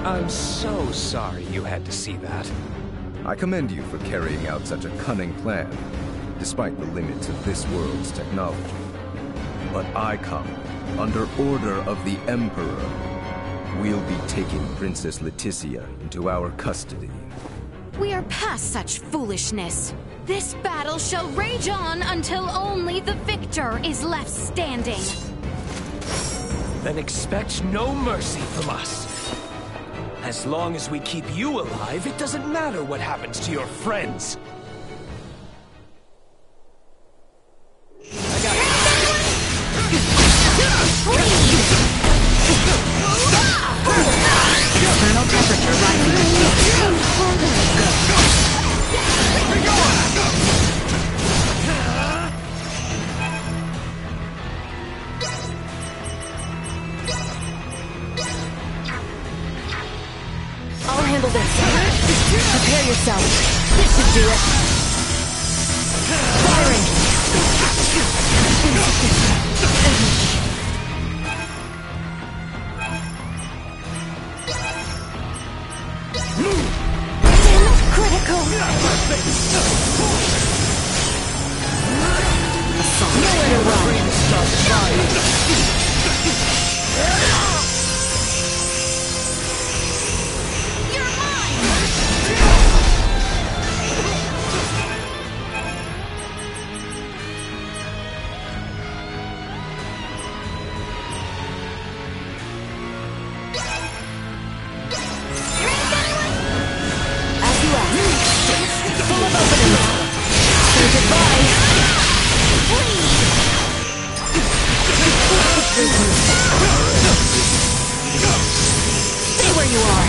I'm so sorry you had to see that.
I commend you for carrying out such a cunning plan, despite the limits of this world's technology. But I come under order of the Emperor. We'll be taking Princess Leticia into our custody.
We are past such foolishness. This battle shall rage on until only the victor is left standing.
Then expect no mercy from us. As long as we keep you alive, it doesn't matter what happens to your friends.
Internal temperature rising.
I'll handle this. Prepare yourself. This should do it. Firing. Critical. Nowhere to run. Stay where you are.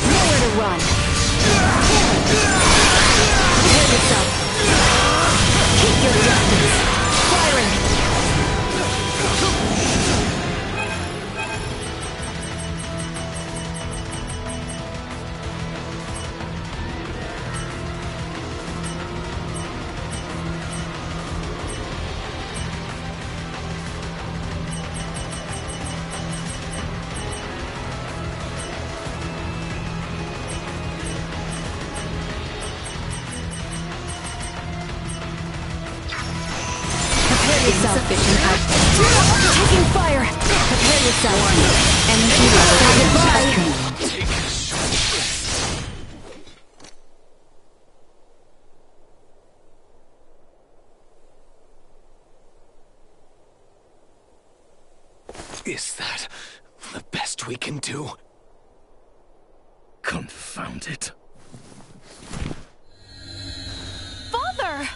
Nowhere to run. Prepare yourself. Keep your distance. Firing. Insufficient output. Taking fire. Prepare yourself. Energy level.
Is that the best we can do?
Confound it.
Father!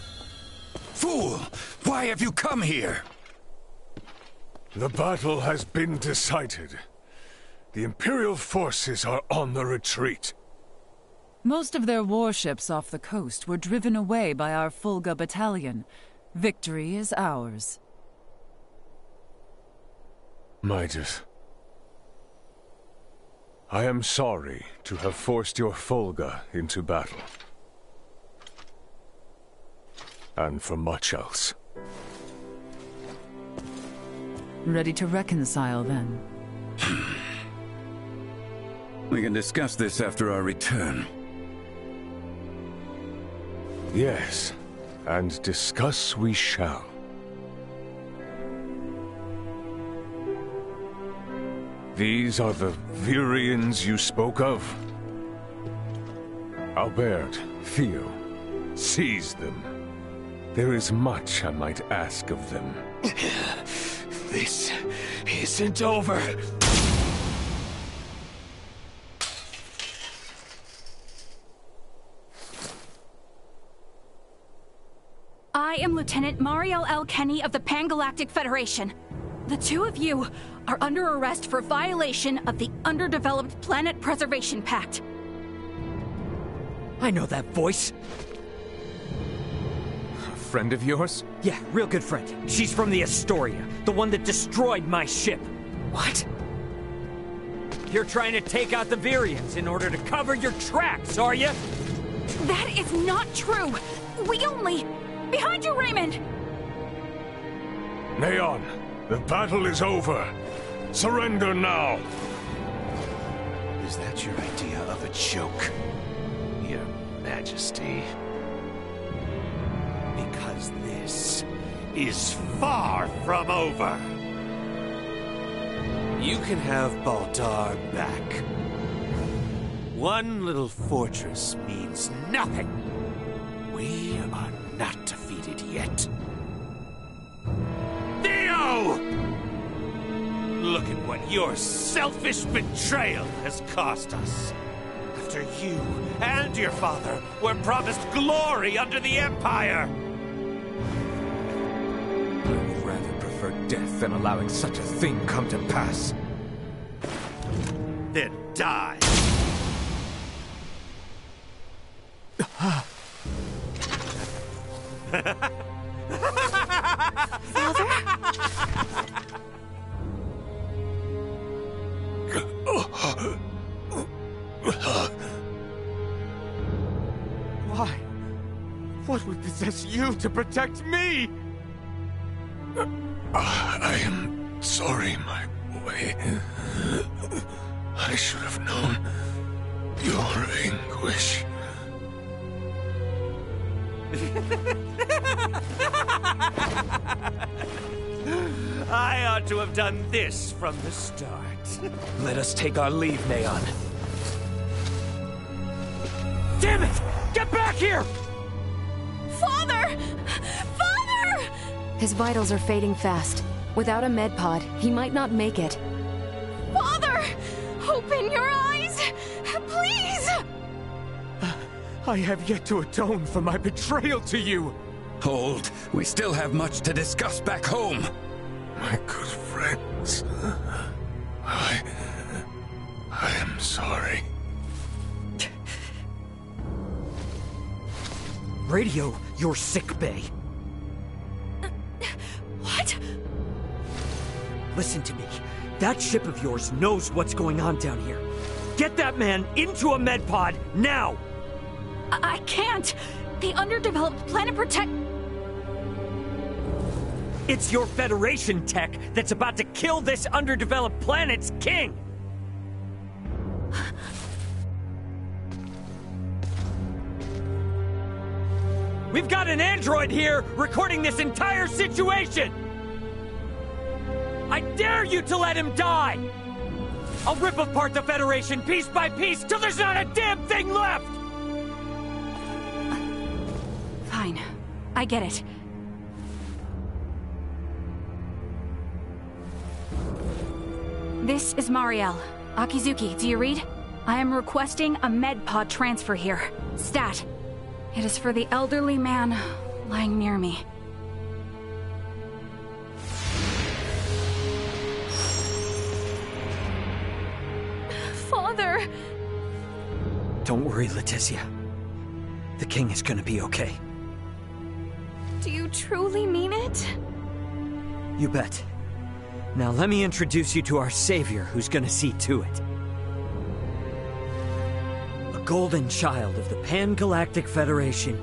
Fool! Why have you come here?
The battle has been decided. The Imperial forces are on the retreat.
Most of their warships off the coast were driven away by our Fulga battalion. Victory is ours.
Midas, I am sorry to have forced your Fulga into battle. And for much else.
Ready to reconcile, then?
We can discuss this after our return.
Yes,
and discuss we shall. These are the Virians you spoke of? Albert, Theo, seize them. There is much I might ask of them.
This isn't over.
I am Lieutenant Mariel L. Kenny of the Pan-Galactic Federation. The two of you are under arrest for violation of the Underdeveloped Planet Preservation Pact.
I know that voice.
A friend of yours?
Yeah, real good friend. She's from the Astoria, the one that destroyed my ship.
What?
You're trying to take out the Virians in order to cover your tracks, are you?
That is not true. We only... Behind you, Raymond!
Neon, the battle is over. Surrender now.
Is that your idea of a joke, Your Majesty? Because this is far from over. You can have Baldar back. One little fortress means nothing. We are not defeated yet. Theo! Look at what your selfish betrayal has cost us. After you and your father were promised glory under the Empire.
I would rather prefer death than allowing such a thing come to pass.
Then die.
Father?
Why? What would possess you to protect me?
I am sorry, my boy. I should have known your anguish.
I ought to have done this from the start.
Let us take our leave, Neon.
Damn it! Get back here!
Father! Father!
His vitals are fading fast. Without a med pod, he might not make it.
Father! Open your eyes! Please!
I have yet to atone for my betrayal to you.
Hold. We still have much to discuss back home.
My good friends, I am sorry.
Radio your sick bay.
What?
Listen to me. That ship of yours knows what's going on down here. Get that man into a med pod now!
I can't! The Underdeveloped Planet Protect...
It's your Federation tech that's about to kill this underdeveloped planet's king! We've got an android here recording this entire situation! I dare you to let him die! I'll rip apart the Federation piece by piece till there's not a damn thing left!
Fine. I get it. This is Mariel. Akizuki, do you read? I am requesting a med pod transfer here. Stat. It is for the elderly man lying near me. Father!
Don't worry, Leticia. The king is gonna be okay.
Do you truly mean it?
You bet. Now let me introduce you to our savior who's gonna see to it. A golden child of the Pan-Galactic Federation,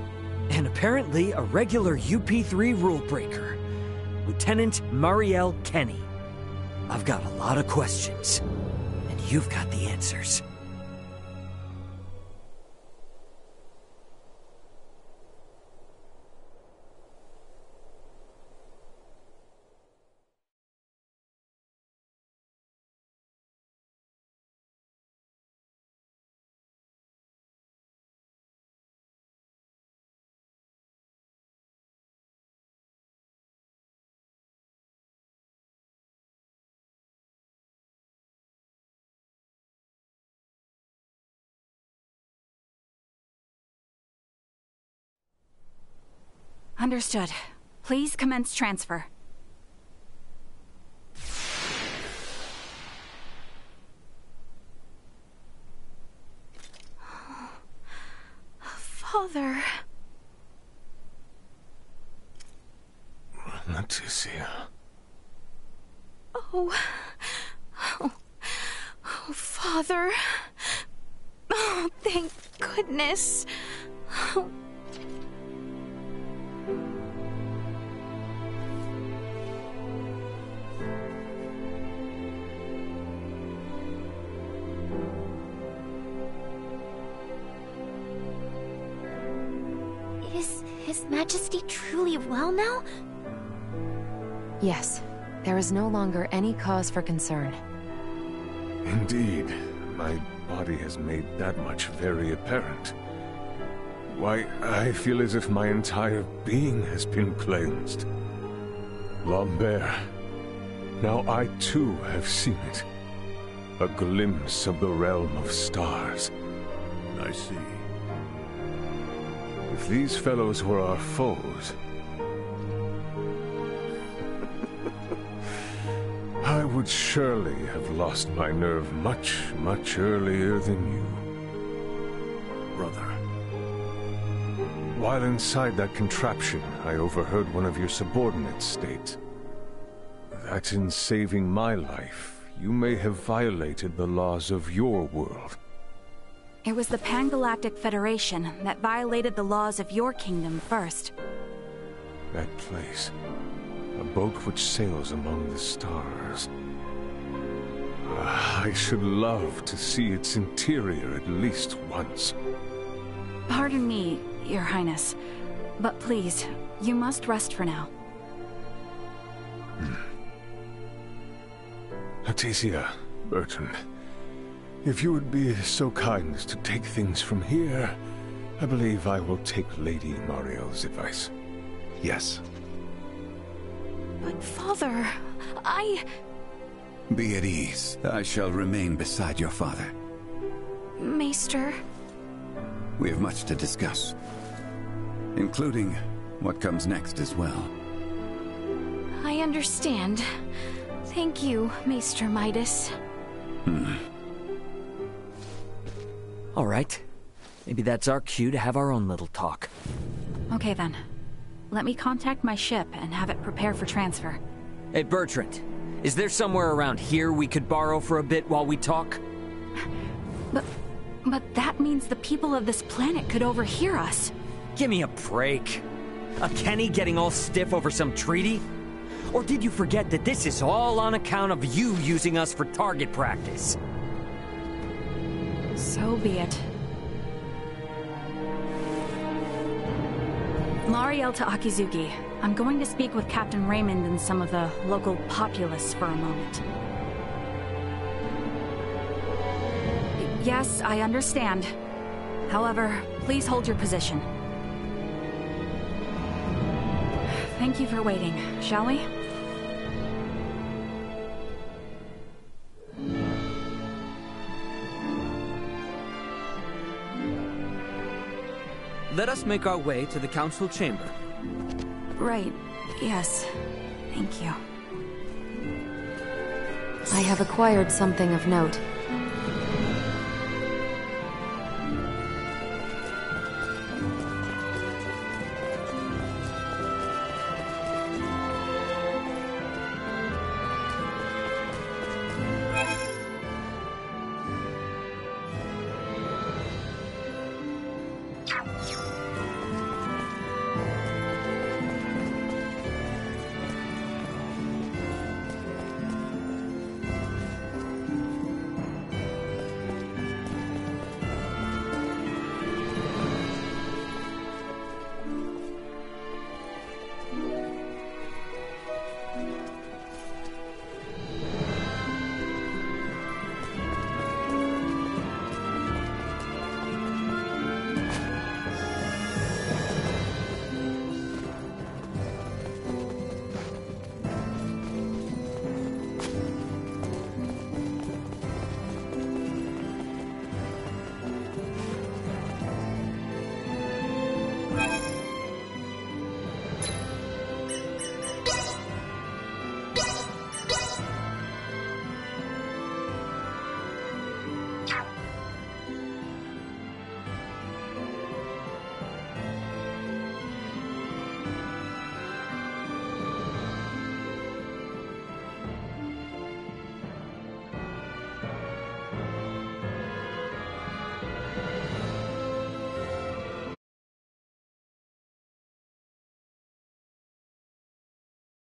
and apparently a regular UP3 rule breaker, Lieutenant Mariel Kenny. I've got a lot of questions, and you've got the answers.
Understood. Please commence transfer.
Father...
Leticia.
Oh, Father. Oh, thank goodness. Oh.
Is His Majesty truly well now?
Yes. There is no longer any cause for concern.
Indeed. My body has made that much very apparent. Why, I feel as if my entire being has been cleansed. Lambert. Now I too have seen it. A glimpse of the realm of stars.
I see.
If these fellows were our foes, I would surely have lost my nerve much, much earlier than you.
Brother.
While inside that contraption, I overheard one of your subordinates state that in saving my life, you may have violated the laws of your world.
It was the Pan-Galactic Federation that violated the laws of your kingdom first.
That place. A boat which sails among the stars. I should love to see its interior at least once.
Pardon me, Your Highness, but please, you must rest for now.
Leticia, Bertrand, if you would be so kind as to take things from here, I believe I will take Lady Mariel's advice.
Yes.
But Father,
Be at ease. I shall remain beside your father.
Maester...
We have much to discuss, including what comes next as well.
I understand. Thank you, Maester Midas.
All right. Maybe that's our cue to have our own little talk.
Okay then. Let me contact my ship and have it prepare for transfer.
Hey, Bertrand. Is there somewhere around here we could borrow for a bit while we talk?
But that means the people of this planet could overhear us.
Give me a break. A Kenny getting all stiff over some treaty? Or did you forget that this is all on account of you using us for target practice?
So be it. Mariel to Akizuki. I'm going to speak with Captain Raymond and some of the local populace for a moment. Yes, I understand. However, please hold your position. Thank you for waiting, shall we?
Let us make our way to the council chamber.
Right, yes. Thank you.
I have acquired something of note.